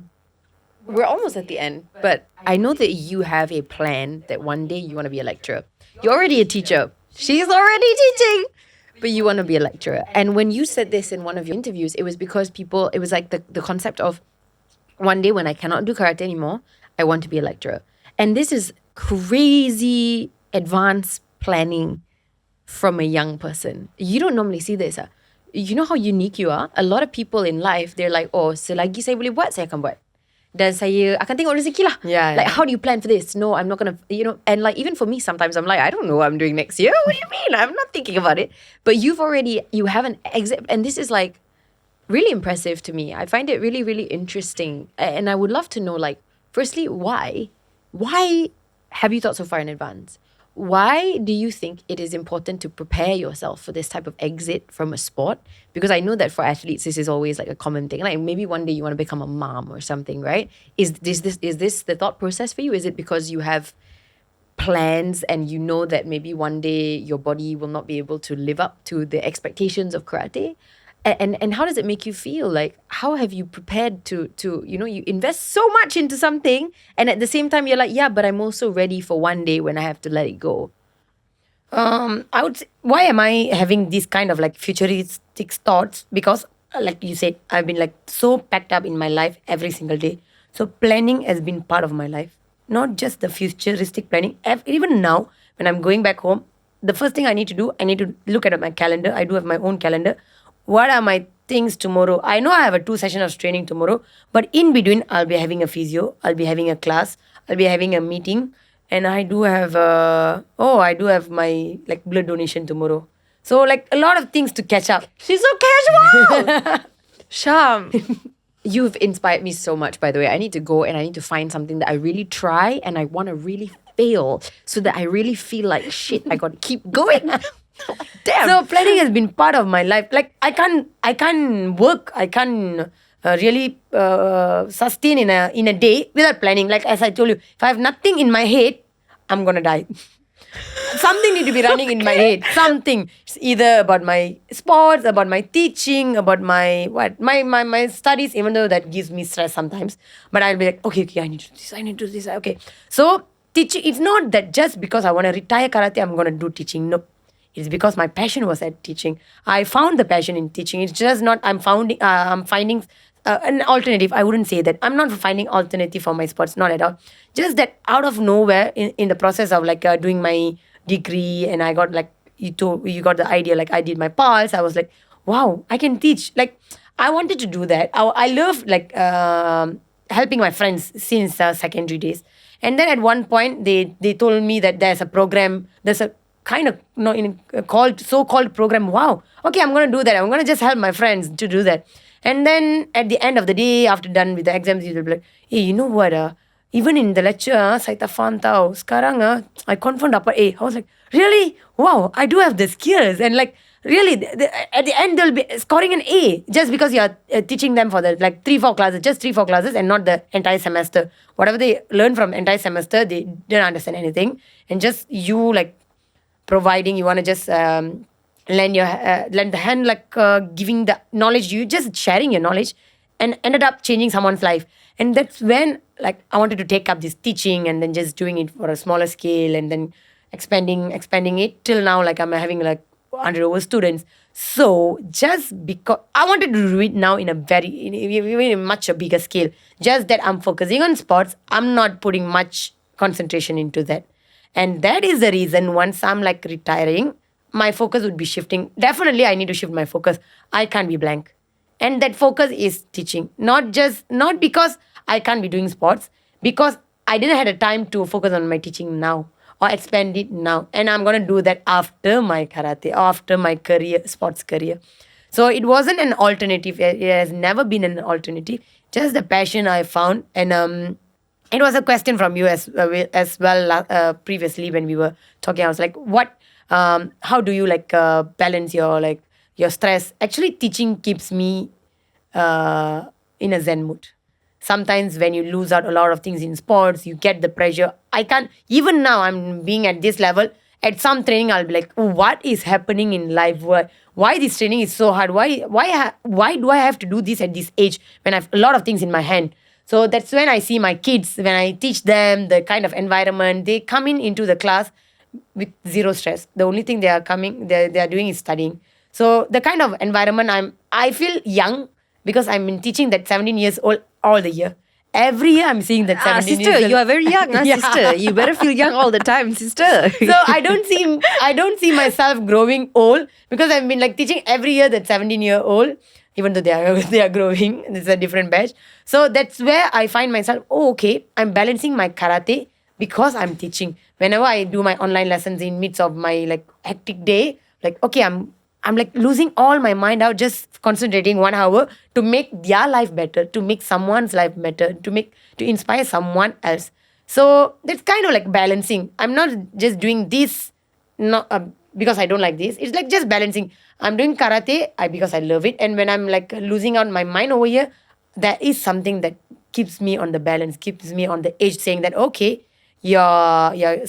We're almost at the end, but I know that you have a plan that one day you want to be a lecturer. You're already a teacher. She's already teaching, but you want to be a lecturer. And when you said this in one of your interviews, it was because it was like the concept of one day when I cannot do karate anymore, I want to be a lecturer. And this is crazy advanced planning from a young person. You don't normally see this. You know how unique you are? A lot of people in life, they're like, oh, selagi saya boleh buat, saya akan buat. Dan saya akan tengok rezeki lah. Yeah. Like, how do you plan for this? No, I'm not going to, and like, even for me, sometimes I'm like, I don't know what I'm doing next year. What do you mean? I'm not thinking about it. But you have an exit. And this is like really impressive to me. I find it really, really interesting. And I would love to know, like, firstly, why? Why have you thought so far in advance? Why do you think it is important to prepare yourself for this type of exit from a sport? Because I know that for athletes, this is always like a common thing. Like maybe one day you want to become a mom or something, right? Is this the thought process for you? Is it because you have plans and you know that maybe one day your body will not be able to live up to the expectations of karate? And how does it make you feel? Like, how have you prepared to you invest so much into something, and at the same time you're like, yeah, but I'm also ready for one day when I have to let it go. I would say, why am I having these kind of like futuristic thoughts? Because, like you said, I've been like so packed up in my life every single day. So planning has been part of my life, not just the futuristic planning. Even now, when I'm going back home, the first thing I need to do, I need to look at my calendar. I do have my own calendar. What are my things tomorrow? I know I have a 2 session of training tomorrow, but in between, I'll be having a physio, I'll be having a class, I'll be having a meeting, and I do have I do have my like blood donation tomorrow. So like a lot of things to catch up. She's so casual. Sham, you've inspired me so much, by the way. I need to go and I need to find something that I really try and I want to really fail so that I really feel like shit, I got to keep going. Damn. So planning has been part of my life. Like I can't work. I can't really sustain in a day without planning. Like as I told you, if I have nothing in my head, I'm gonna die. Something need to be running in my head. Something. It's either about my sports, about my teaching, about my studies, even though that gives me stress sometimes. But I'll be like, okay, I need to do this, I need to do this. Okay. So teaching, it's not that just because I want to retire karate, I'm gonna do teaching. No. It's because my passion was at teaching. I found the passion in teaching. It's just not I'm finding an alternative. I wouldn't say that. I'm not finding alternative for my sports, not at all. Just that out of nowhere, in the process of like doing my degree, and I got like you got the idea. Like I did my pulse. I was like, wow, I can teach. Like I wanted to do that. I love like helping my friends since secondary days. And then at one point, they told me that there's a program. There's a kind of so-called program. Wow. Okay, I'm gonna do that. I'm gonna just help my friends to do that. And then at the end of the day, after done with the exams, you'll be like, hey, you know what? Even in the lecture, saya tak faham tau. Sekarang I confirmed dapat A. I was like, really? Wow, I do have the skills. And like, really, at the end, they'll be scoring an A just because you're teaching them for the like 3-4 classes, just 3-4 classes and not the entire semester. Whatever they learn from entire semester, they didn't understand anything. And just you like providing, you want to just lend the hand, like giving the knowledge, you just sharing your knowledge, and ended up changing someone's life. And that's when like I wanted to take up this teaching and then just doing it for a smaller scale and then expanding it till now. Like I'm having like 100 over students. So just because I wanted to do it now in a much a bigger scale, just that I'm focusing on sports, I'm not putting much concentration into that. And that is the reason once I'm like retiring, my focus would be shifting. Definitely, I need to shift my focus. I can't be blank. And that focus is teaching. Not because I can't be doing sports, because I didn't have the time to focus on my teaching now or expand it now. And I'm going to do that after my karate, after my career, sports career. So it wasn't an alternative. It has never been an alternative. Just the passion I found. And it was a question from you as well previously when we were talking. I was like, how do you like balance your stress? Actually, teaching keeps me in a zen mood. Sometimes when you lose out a lot of things in sports, you get the pressure. I can't, even now I'm being at this level, at some training I'll be like, what is happening in life? Why this training is so hard? Why do I have to do this at this age when I have a lot of things in my hand? So that's when I see my kids, when I teach them the kind of environment, they come into the class with zero stress. The only thing they are doing is studying. So the kind of environment I feel young because I'm been teaching that 17 years old all the year. Every year I'm seeing that 17 years old. Sister, you are very young, sister. You better feel young all the time, sister. So I don't see myself growing old because I've been like teaching every year that 17-year-old. Even though they are growing, it's a different batch. So that's where I find myself, okay, I'm balancing my karate because I'm teaching. Whenever I do my online lessons in midst of my like hectic day, like, okay, I'm like losing all my mind out, just concentrating 1 hour to make their life better, to make someone's life better, to inspire someone else. So that's kind of like balancing. I'm not just doing this because I don't like this. It's like just balancing. I'm doing karate because I love it. And when I'm like losing out my mind over here, there is something that keeps me on the balance, keeps me on the edge, saying that, okay, you're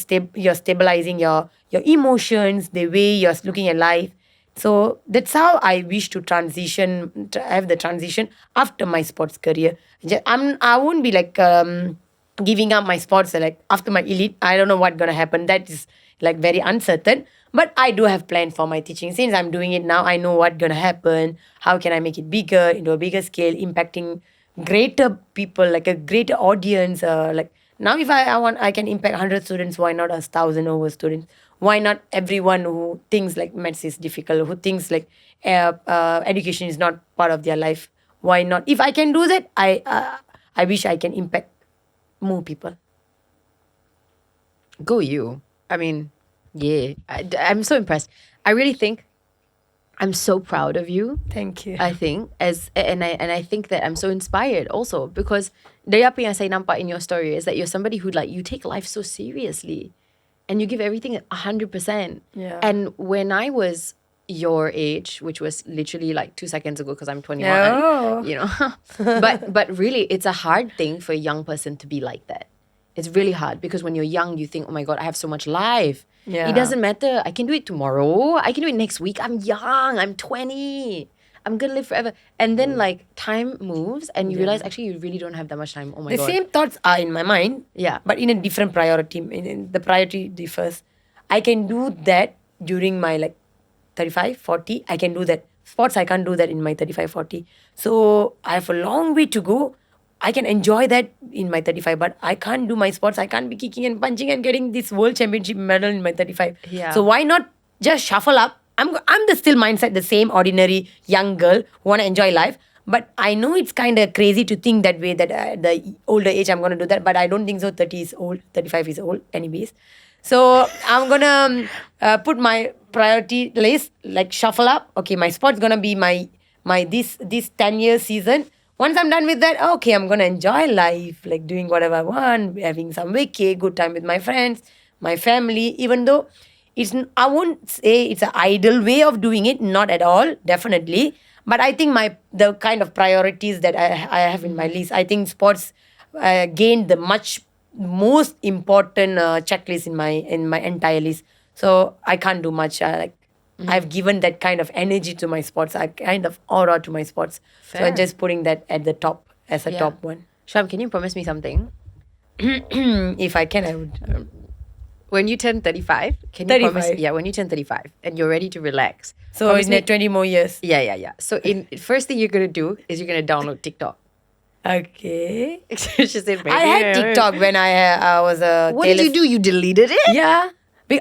stabilizing your emotions, the way you're looking at life. So that's how I wish to have the transition after my sports career. I won't be like giving up my sports like after my elite. I don't know what's gonna happen. That is like very uncertain. But I do have plans for my teaching. Since I'm doing it now, I know what's gonna happen. How can I make it bigger, into a bigger scale, impacting greater people, like a greater audience. Like now, if I want, I can impact 100 students. Why not 1,000 over students? Why not everyone who thinks like maths is difficult, who thinks like education is not part of their life? Why not? If I can do that, I wish I can impact more people. Go you. I mean, yeah. I'm so impressed. I really think I'm so proud of you. Thank you. I think and I think that I'm so inspired also because dari apa yang saya nampak in your story is that you're somebody who like you take life so seriously and you give everything 100%. Yeah. And when I was your age, which was literally like 2 seconds ago because I'm 21, Oh. you know. but really it's a hard thing for a young person to be like that. It's really hard because when you're young you think, oh my God, I have so much life. Yeah. It doesn't matter. I can do it tomorrow. I can do it next week. I'm young. I'm 20. I'm going to live forever. And then like time moves and you realize actually you really don't have that much time. Oh my The God. same thoughts are in my mind. Yeah. But in a different priority. The priority differs. I can do that during my like 35, 40. I can do that. Sports, I can't do that in my 35, 40. So I have a long way to go. I can enjoy that in my 35, but I can't do my sports. I can't be kicking and punching and getting this world championship medal in my 35. Yeah. So why not just shuffle up? I'm the still mindset, the same ordinary young girl who want to enjoy life. But I know it's kind of crazy to think that way, that at the older age I'm going to do that. But I don't think so. 30 is old, 35 is old anyways. So I'm going to put my priority list, like shuffle up. Okay, my sport's going to be my this 10-year season. Once I'm done with that, okay, I'm going to enjoy life, like doing whatever I want, having some vacay, good time with my friends, my family, even though I won't say it's an ideal way of doing it, not at all, definitely. But I think the kind of priorities that I have in my list, I think sports gained the most important checklist in my entire list. So I can't do much. I've given that kind of energy to my sports. I kind of aura to my sports. Fair. So I'm just putting that at the top as a top one. Sham, can you promise me something? If I can, I would. When you turn 35, can you 35? promise? Yeah, when you turn 35 and you're ready to relax. So promise in me- 20 more years. Yeah. So first thing you're going to do is you're going to download TikTok. Okay. She said, I had TikTok when I was a What did you do? You deleted it? Yeah.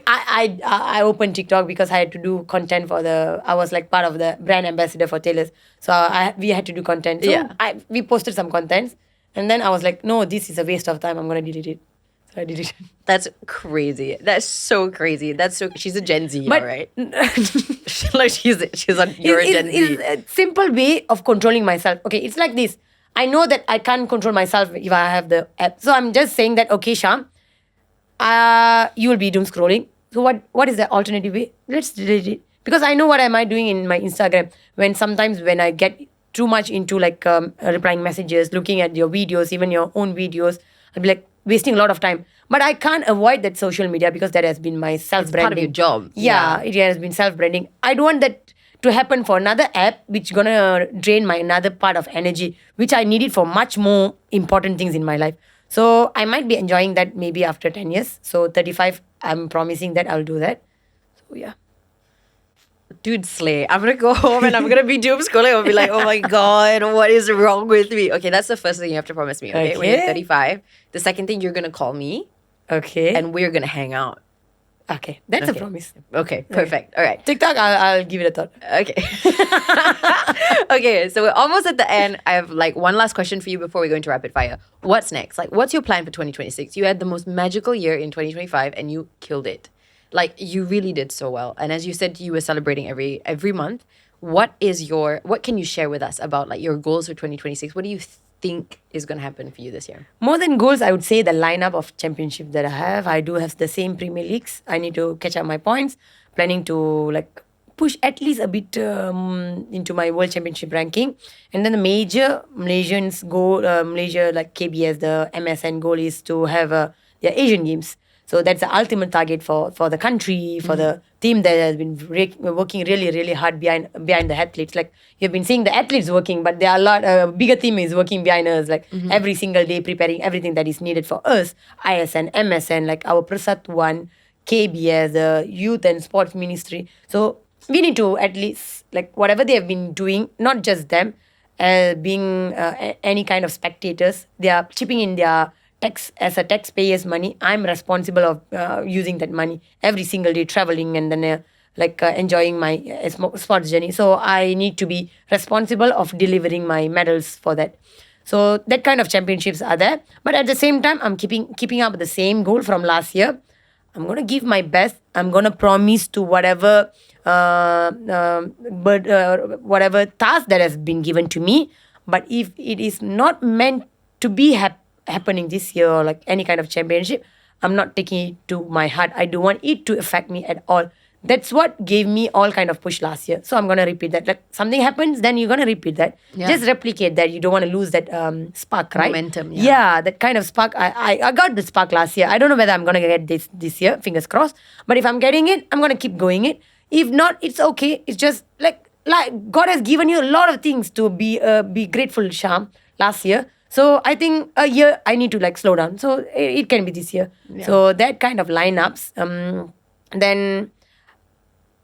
I opened TikTok because I had to do content I was like part of the brand ambassador for tailors. So we had to do content. So Yeah. we posted some contents. And then I was like, no, this is a waste of time. I'm going to delete it. So I deleted it. That's crazy. That's so crazy. She's a Gen Z, But- right? Like she's on you're a Gen Z. It's a simple way of controlling myself. Okay, it's like this. I know that I can't control myself if I have the app. So I'm just saying that, okay, Sham, you will be doom scrolling. So what is the alternative way? Let's delete it. Because I know what am I doing in my Instagram sometimes when I get too much into like replying messages, looking at your videos, even your own videos, I'll be like wasting a lot of time. But I can't avoid that social media because that has been my self-branding. part of your job. Yeah, it has been self-branding. I don't want that to happen for another app which gonna drain my another part of energy, which I need it for much more important things in my life. So I might be enjoying that maybe after 10 years. So 35, I'm promising that I'll do that. So yeah. Dude, slay. I'm going to go home and I'm going to be doom scrolling. I'll be like, oh my God, what is wrong with me? Okay, that's the first thing you have to promise me, okay? When you're Okay. 35. The second thing, you're going to call me Okay. and we're going to hang out. Okay, that's Okay. a promise. Okay, perfect. All right. TikTok, I'll give it a thought. Okay. Okay, so we're almost at the end. I have like one last question for you before we go into rapid fire. What's next? Like, what's your plan for 2026? You had the most magical year in 2025 and you killed it. Like, you really did so well. And as you said, you were celebrating every month. What can you share with us about like your goals for 2026? What do you think is going to happen for you this year? More than goals, I would say the lineup of championship that I have. I do have the same Premier Leagues. I need to catch up my points. Planning to like push at least a bit into my World Championship ranking. And then the major Malaysians goal, Malaysia like KBS, the MSN goal is to have their Asian Games. So that's the ultimate target for the country, for the team that has been working really, really hard behind the athletes. Like, you've been seeing the athletes working, but there are a lot, bigger team is working behind us, like every single day preparing everything that is needed for us. ISN, MSN, like our Persatuan, KBS, the Youth and Sports Ministry. So we need to at least, like, whatever they have been doing, not just them, being any kind of spectators, they are chipping in their tax as a taxpayer's money. I'm responsible of using that money every single day, traveling and then enjoying my sports journey. So I need to be responsible of delivering my medals for that. So that kind of championships are there. But at the same time, I'm keeping up the same goal from last year. I'm going to give my best. I'm going to promise to whatever whatever task that has been given to me. But if it is not meant to be happening this year, or like any kind of championship, I'm not taking it to my heart. I don't want it to affect me at all. That's what gave me all kind of push last year. So I'm going to repeat that. Like, something happens, then you're going to repeat that. Yeah. Just replicate that. You don't want to lose that spark, right? Momentum, yeah. Yeah, that kind of spark. I got the spark last year. I don't know whether I'm going to get this year, fingers crossed. But if I'm getting it, I'm going to keep going it. If not, it's okay. It's just like God has given you a lot of things to be grateful, Sham, last year. So I think a year I need to like slow down. So it can be this year. Yeah. So that kind of lineups. Then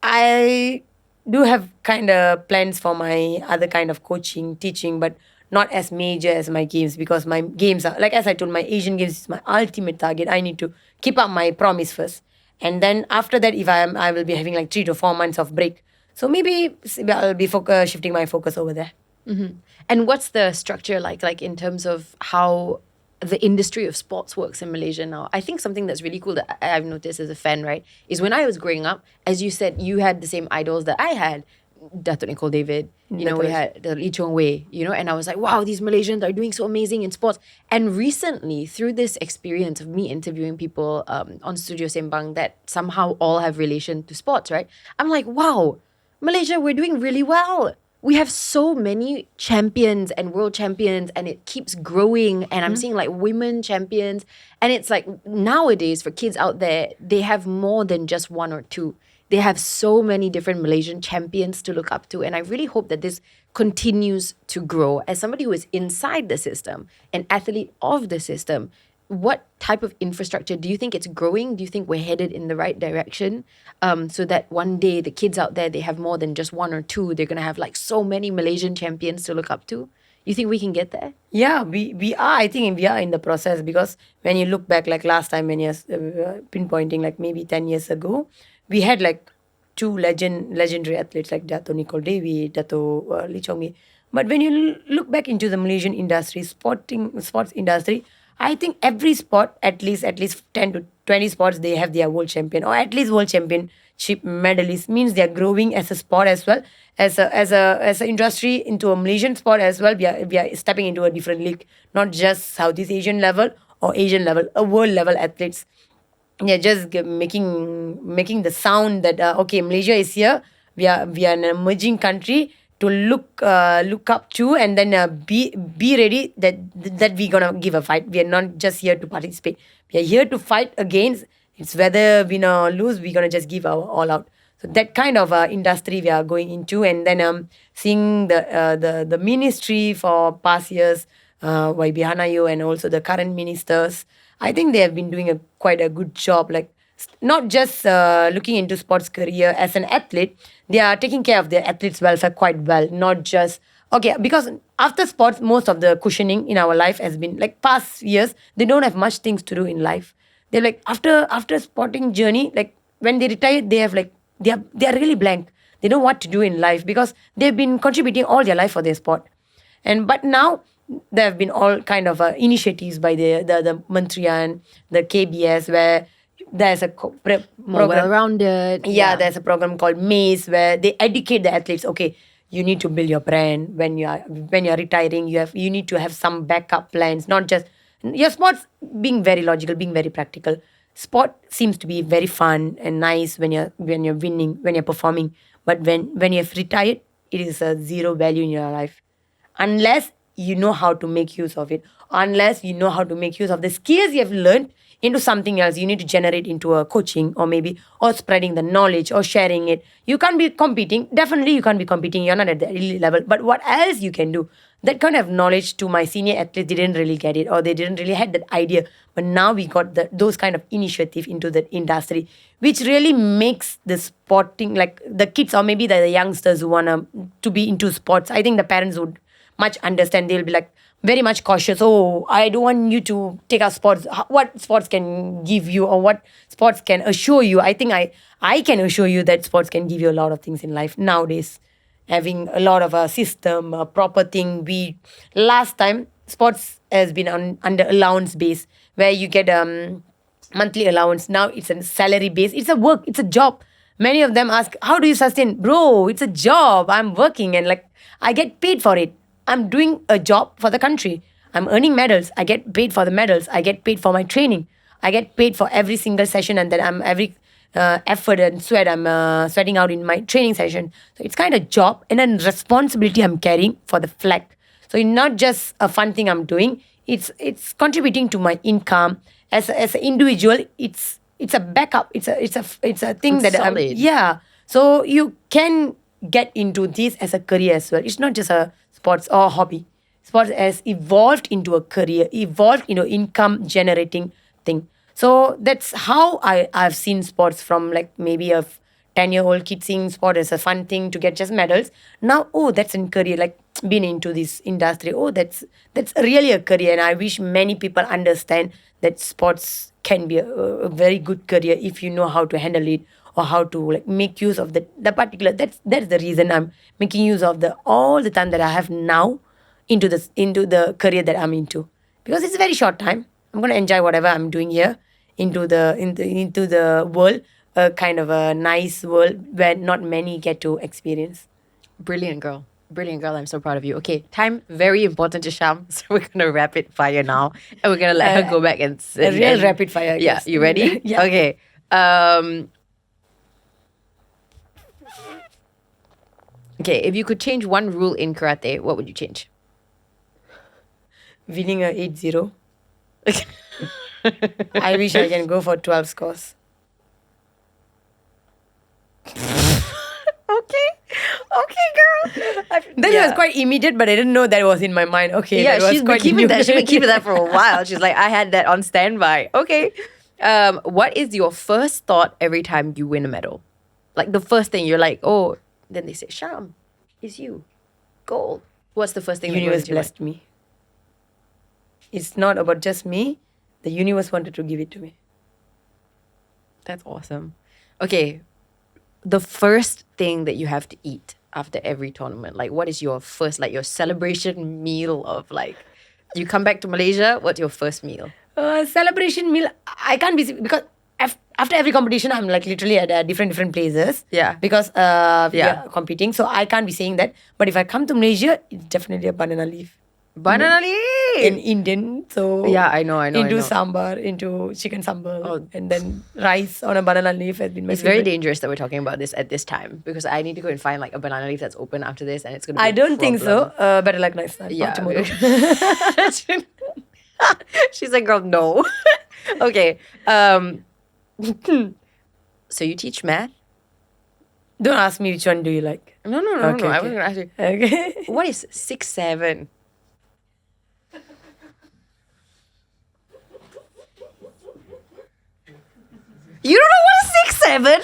I do have kind of plans for my other kind of coaching, teaching, but not as major as my games, because my games are, like as I told, my Asian games is my ultimate target. I need to keep up my promise first. And then after that, if I will be having like 3 to 4 months of break. So maybe I'll be shifting my focus over there. Mm-hmm. And what's the structure like in terms of how the industry of sports works in Malaysia now? I think something that's really cool that I've noticed as a fan, right, is when I was growing up, as you said, you had the same idols that I had. 𝙁𝙃𝙄𝙎𝙊𝘿𝙀, you know, we had the 𝙁𝙃𝙄𝙎𝙊𝘀, you know, and I was like, wow, these Malaysians are doing so amazing in sports. And recently, through this experience of me interviewing people on Studio Sembang that somehow all have relation to sports, right, I'm like, wow, Malaysia, we're doing really well. We have so many champions and world champions, and it keeps growing. And I'm seeing like women champions. And it's like nowadays for kids out there, they have more than just one or two. They have so many different Malaysian champions to look up to. And I really hope that this continues to grow. As somebody who is inside the system, an athlete of the system, what type of infrastructure do you think it's growing? Do you think we're headed in the right direction? So that one day the kids out there, they have more than just one or two. They're going to have like so many Malaysian champions to look up to. You think we can get there? Yeah, we are. I think we are in the process, because when you look back, like last time when you're pinpointing, like maybe 10 years ago, we had like two legendary athletes like Dato' Nicole Dewi, Dato' Lee Chong-mi. But when you look back into the Malaysian industry, sports industry, I think every sport, at least 10 to 20 sports, they have their world champion, or at least world championship medalists. Means they are growing as a sport as well, as a industry into a Malaysian sport as well. We are stepping into a different league, not just Southeast Asian level or Asian level, a world level athletes. Yeah, just making the sound that okay, Malaysia is here. We are an emerging country to look up to, and then be ready that we're gonna give a fight. We are not just here to participate. We are here to fight against. It's whether win or lose, we're gonna just give our all out. So that kind of industry we are going into, and then seeing the ministry for past years, YB Hanayo, and also the current ministers. I think they have been doing quite a good job. Like, not just looking into sports career as an athlete, they are taking care of their athletes' welfare quite well. Not just, okay, because after sports, most of the cushioning in our life has been like past years, they don't have much things to do in life. They're like, after sporting journey, like when they retire, they have like, they are really blank. They know what to do in life, because they've been contributing all their life for their sport. But now, there have been all kind of initiatives by the Menterian, the KBS, where there's a program, more well-rounded. Yeah, there's a program called MACE, where they educate the athletes. Okay, you need to build your brand when you're retiring. You need to have some backup plans, not just your sports being very logical, being very practical. Sport seems to be very fun and nice when you're winning, when you're performing. But when you've retired, it is a zero value in your life, unless you know how to make use of it, unless you know how to make use of the skills you have learned into something else. You need to generate into a coaching or spreading the knowledge or sharing it. You can't be competing. Definitely you can't be competing. You're not at the elite level. But what else you can do? That kind of knowledge to my senior athletes didn't really get it, or they didn't really had that idea. But now we got those kind of initiative into the industry, which really makes the sporting, like the kids or maybe the youngsters who want to be into sports. I think the parents would much understand. They'll be like very much cautious. Oh, I don't want you to take up sports. What sports can give you, or what sports can assure you? I think I can assure you that sports can give you a lot of things in life nowadays. Having a lot of a system, a proper thing. Last time sports has been under allowance base, where you get monthly allowance. Now it's a salary base. It's a work. It's a job. Many of them ask, how do you sustain? Bro, it's a job. I'm working and like I get paid for it. I'm doing a job for the country. I'm earning medals. I get paid for the medals. I get paid for my training. I get paid for every single session, and then every effort and sweat I'm sweating out in my training session. So it's kind of job and then responsibility I'm carrying for the flag. So it's not just a fun thing I'm doing. It's contributing to my income as an individual. It's a backup. It's a thing It's that solid. So you can get into this as a career as well. It's not just a sports or hobby. Sports has evolved into a career, evolved into income generating thing. So that's how I've seen sports, from like maybe a 10-year-old kid seeing sport as a fun thing to get just medals. Now, oh, that's in career, like being into this industry. Oh, that's really a career. And I wish many people understand that sports can be a very good career if you know how to handle it, or how to like make use of the particular. That's the reason I'm making use of all the time that I have now into the career that I'm into, because it's a very short time. I'm gonna enjoy whatever I'm doing here into the world, a kind of a nice world where not many get to experience. Brilliant girl. Brilliant girl. I'm so proud of you. Okay, time very important to Sham. So we're gonna rapid fire now, and we're gonna let her go back and A real rapid fire. I Yeah, guess. you ready? Yeah. Okay. Okay, if you could change one rule in karate, what would you change? Winning a 8-0. I wish I can go for 12 scores. Okay, girl. Then it was quite immediate, but I didn't know that was in my mind. Okay, Yeah, that was she's been quite keeping new. that. She's been keeping that for a while. She's like, I had that on standby. Okay. What is your first thought every time you win a medal? Like the first thing you're like, oh, then they say, Sham, it's you, gold. What's the first thing? Universe that goes into your mind? blessed me. It's not about just me. The universe wanted to give it to me. That's awesome. Okay, the first thing that you have to eat after every tournament, like what is your first, like your celebration meal of like, you come back to Malaysia, what's your first meal? Celebration meal. I can't be, because after every competition, I'm like literally at different places. Yeah. Because we are competing, so I can't be saying that. But if I come to Malaysia, it's definitely a banana leaf. Banana leaf! In Indian, so Yeah, I know. into sambar, into chicken sambal, Oh. and then rice on a banana leaf has been my It's very favorite. dangerous that we're talking about this at this time, because I need to go and find like a banana leaf that's open after this, and it's gonna be I a don't think so. problem. Better luck next time. Yeah. Not tomorrow. She's like, girl, no. Okay. So you teach math? Don't ask me which one do you like. No. Okay, I okay. was gonna ask you. Okay. What is 6'7"? You don't know what is 6'7"?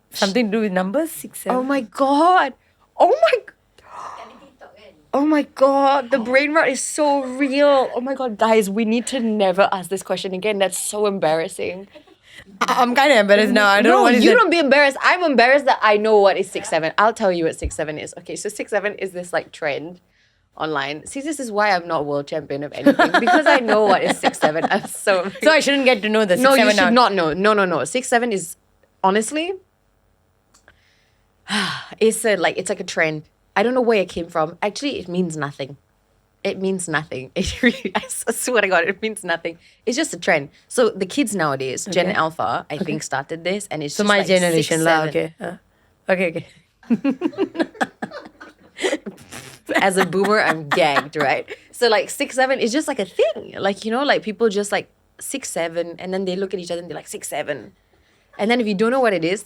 Something to do with numbers? 6, 7. Oh my god. Oh my god, the brain rot is so real. Oh my god, guys, we need to never ask this question again. That's so embarrassing. I'm kind of embarrassed now. I don't know what is you it. don't be embarrassed. I'm embarrassed that I know what is 6'7". I'll tell you what 6'7" is. Okay, so 6'7" is this like trend online. See, this is why I'm not world champion of anything, because I know what is 6'7". I'm so So I shouldn't get to know the 6, no, 7 you should now. not know. No. 6'7" is honestly, it's like a trend. I don't know where it came from. Actually, it means nothing. It means nothing. It really, I swear to God, it means nothing. It's just a trend. So the kids nowadays, Gen Okay. Alpha, I think started this, and it's So just my like generation 6'7". lah. Okay. Okay. As a boomer, I'm gagged, right? So like 6'7" is just like a thing. Like, you know, like people just like 6'7", and then they look at each other and they're like 6'7". And then if you don't know what it is,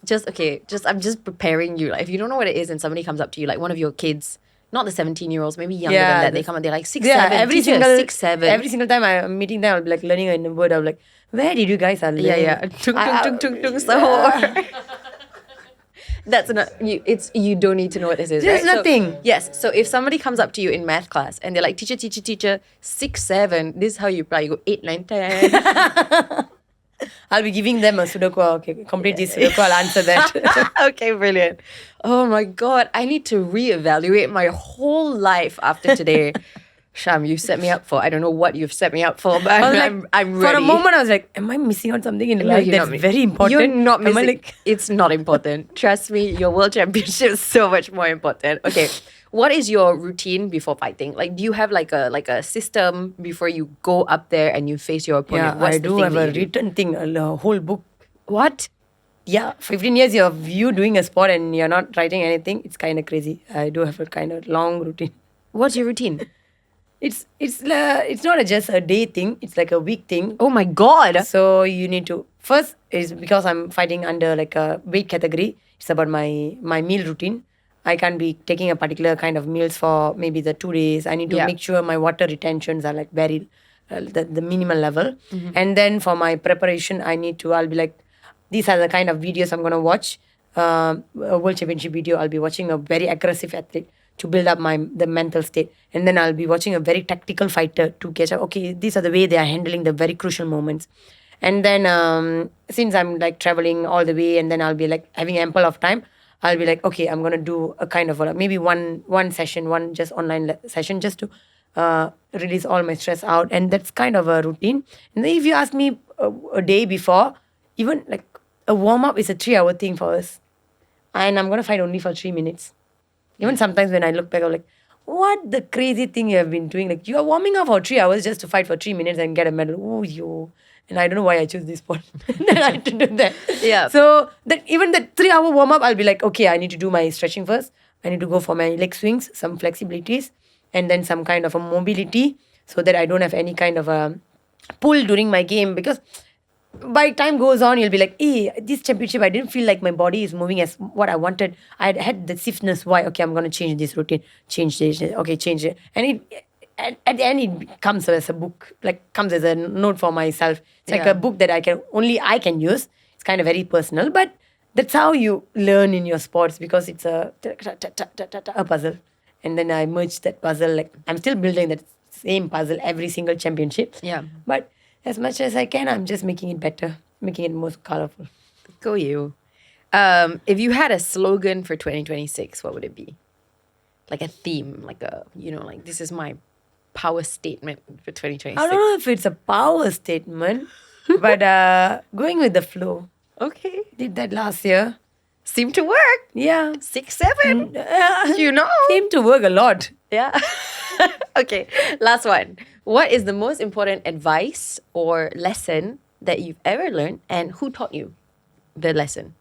I'm just preparing you. Like if you don't know what it is and somebody comes up to you, like one of your kids, not the 17-year-olds, maybe younger than that, they come and they're like 6'7", every teacher, single 6'7". Every single time I'm meeting them, I'll be like learning a word. I'm like, where did you guys are learning? Yeah. Tung, tung, tung, tung, tung, sahur. That's not you. You don't need to know what this is. There's right? nothing. So, yes. So if somebody comes up to you in math class and they're like, teacher, 6'7", this is how you reply. You go 8, 9, 10. I'll be giving them a Sudoku. Okay, complete this Sudoku. I'll answer that. Okay, brilliant. Oh my God, I need to reevaluate my whole life after today. Sham, you set me up for, I don't know what you've set me up for, but I'm ready. For a moment, I was like, am I missing out something in life that's very important? You're not missing. Like, it's not important. Trust me, your world championship is so much more important. Okay, what is your routine before fighting? Like, do you have like a system before you go up there and you face your opponent? yeah, What's I the do thing have that a you do? written thing, a whole book. What? Yeah, 15 years of you doing a sport and you're not writing anything, it's kind of crazy. I do have a kind of long routine. What's your routine? It's not just a day thing, it's like a week thing. Oh my God. So you need to, first is because I'm fighting under like a weight category, it's about my meal routine. I can't be taking a particular kind of meals for maybe the 2 days. I need to make sure my water retentions are like very, the minimal level. And then for my preparation, I'll be like, these are the kind of videos I'm going to watch. A World Championship video, I'll be watching a very aggressive athlete to build up the mental state. And then I'll be watching a very tactical fighter to catch up. Okay, these are the way they are handling the very crucial moments. And then since I'm like traveling all the way and then I'll be like having ample of time, I'll be like, okay, I'm going to do a kind of maybe one session, one just online session just to release all my stress out. And that's kind of a routine. And then if you ask me a day before, even like a warm-up is a 3-hour thing for us. And I'm going to fight only for 3 minutes. Even sometimes when I look back, I'm like, what the crazy thing you have been doing? Like, you are warming up for 3 hours just to fight for 3 minutes and get a medal. Oh, yo. And I don't know why I chose this sport. Then I had to do that. Yeah. So even the 3-hour warm-up, I'll be like, okay, I need to do my stretching first. I need to go for my leg swings, some flexibilities, and then some kind of a mobility so that I don't have any kind of a pull during my game. Because by time goes on, you'll be like, hey, this championship, I didn't feel like my body is moving as what I wanted. I had the stiffness. Why? Okay, I'm going to change this routine. Change this. Okay, change it. And at the end, it comes as a book, like comes as a note for myself. It's like a book that I can use. It's kind of very personal, but that's how you learn in your sports because it's a puzzle. And then I merged that puzzle. Like I'm still building that same puzzle every single championship. Yeah. But as much as I can, I'm just making it better, making it more colorful. Go you. If you had a slogan for 2026, what would it be? Like a theme, like like this is my power statement for 2026. I don't know if it's a power statement, but going with the flow. Okay. Did that last year. Seemed to work. Yeah. 6'7". You know. Seemed to work a lot. Yeah. Okay. Last one. What is the most important advice or lesson that you've ever learned, and who taught you the lesson?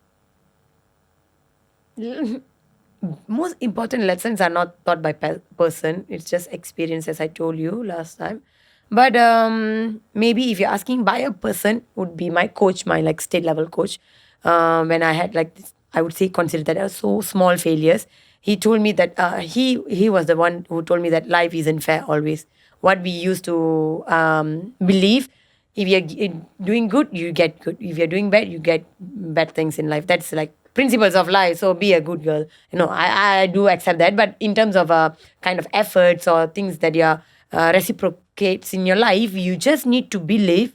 Most important lessons are not taught by person. It's just experience, as I told you last time. But maybe if you're asking by a person, would be my coach, my like state level coach. When I had like this, I would say consider that as so small failures. He told me that he was the one who told me that life isn't fair always. What we used to believe, if you're doing good, you get good. If you're doing bad, you get bad things in life. That's like principles of life. So be a good girl. I do accept that. But in terms of kind of efforts or things that you reciprocates in your life, you just need to believe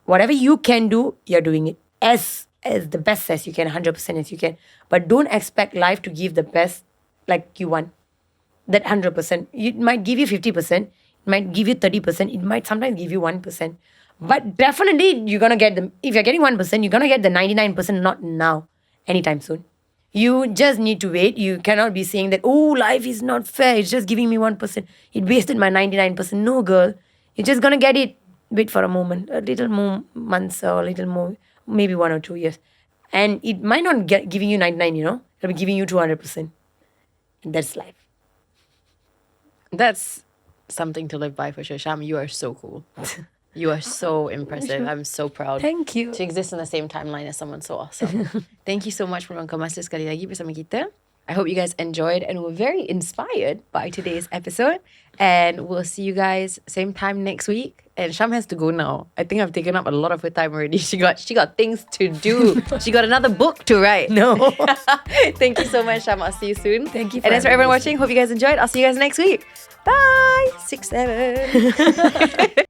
whatever you can do, you're doing it as the best as you can, 100% as you can. But don't expect life to give the best like you want. That 100%. It might give you 50%. It might give you 30%. It might sometimes give you 1%. But definitely you're going to get if you're getting 1%, you're going to get the 99% not now, anytime soon. You just need to wait. You cannot be saying that, oh, life is not fair. It's just giving me 1%. It wasted my 99%. No, girl. You're just going to get it. Wait for a moment. A little more months or a little more, maybe 1 or 2 years. And it might not get giving you 99, It'll be giving you 200%. And that's life. That's something to live by for sure. Sham, you are so cool. You are so impressive. I'm so proud. Thank you. To exist in the same timeline as someone so awesome. Thank you so much for meluangkan masa sekali lagi bersama kita. I hope you guys enjoyed and were very inspired by today's episode. And we'll see you guys same time next week. And Sham has to go now. I think I've taken up a lot of her time already. She got things to do. She got another book to write. No. Thank you so much, Sham. I'll see you soon. Thank you. And as for everyone watching, hope you guys enjoyed. I'll see you guys next week. Bye. 6, 7.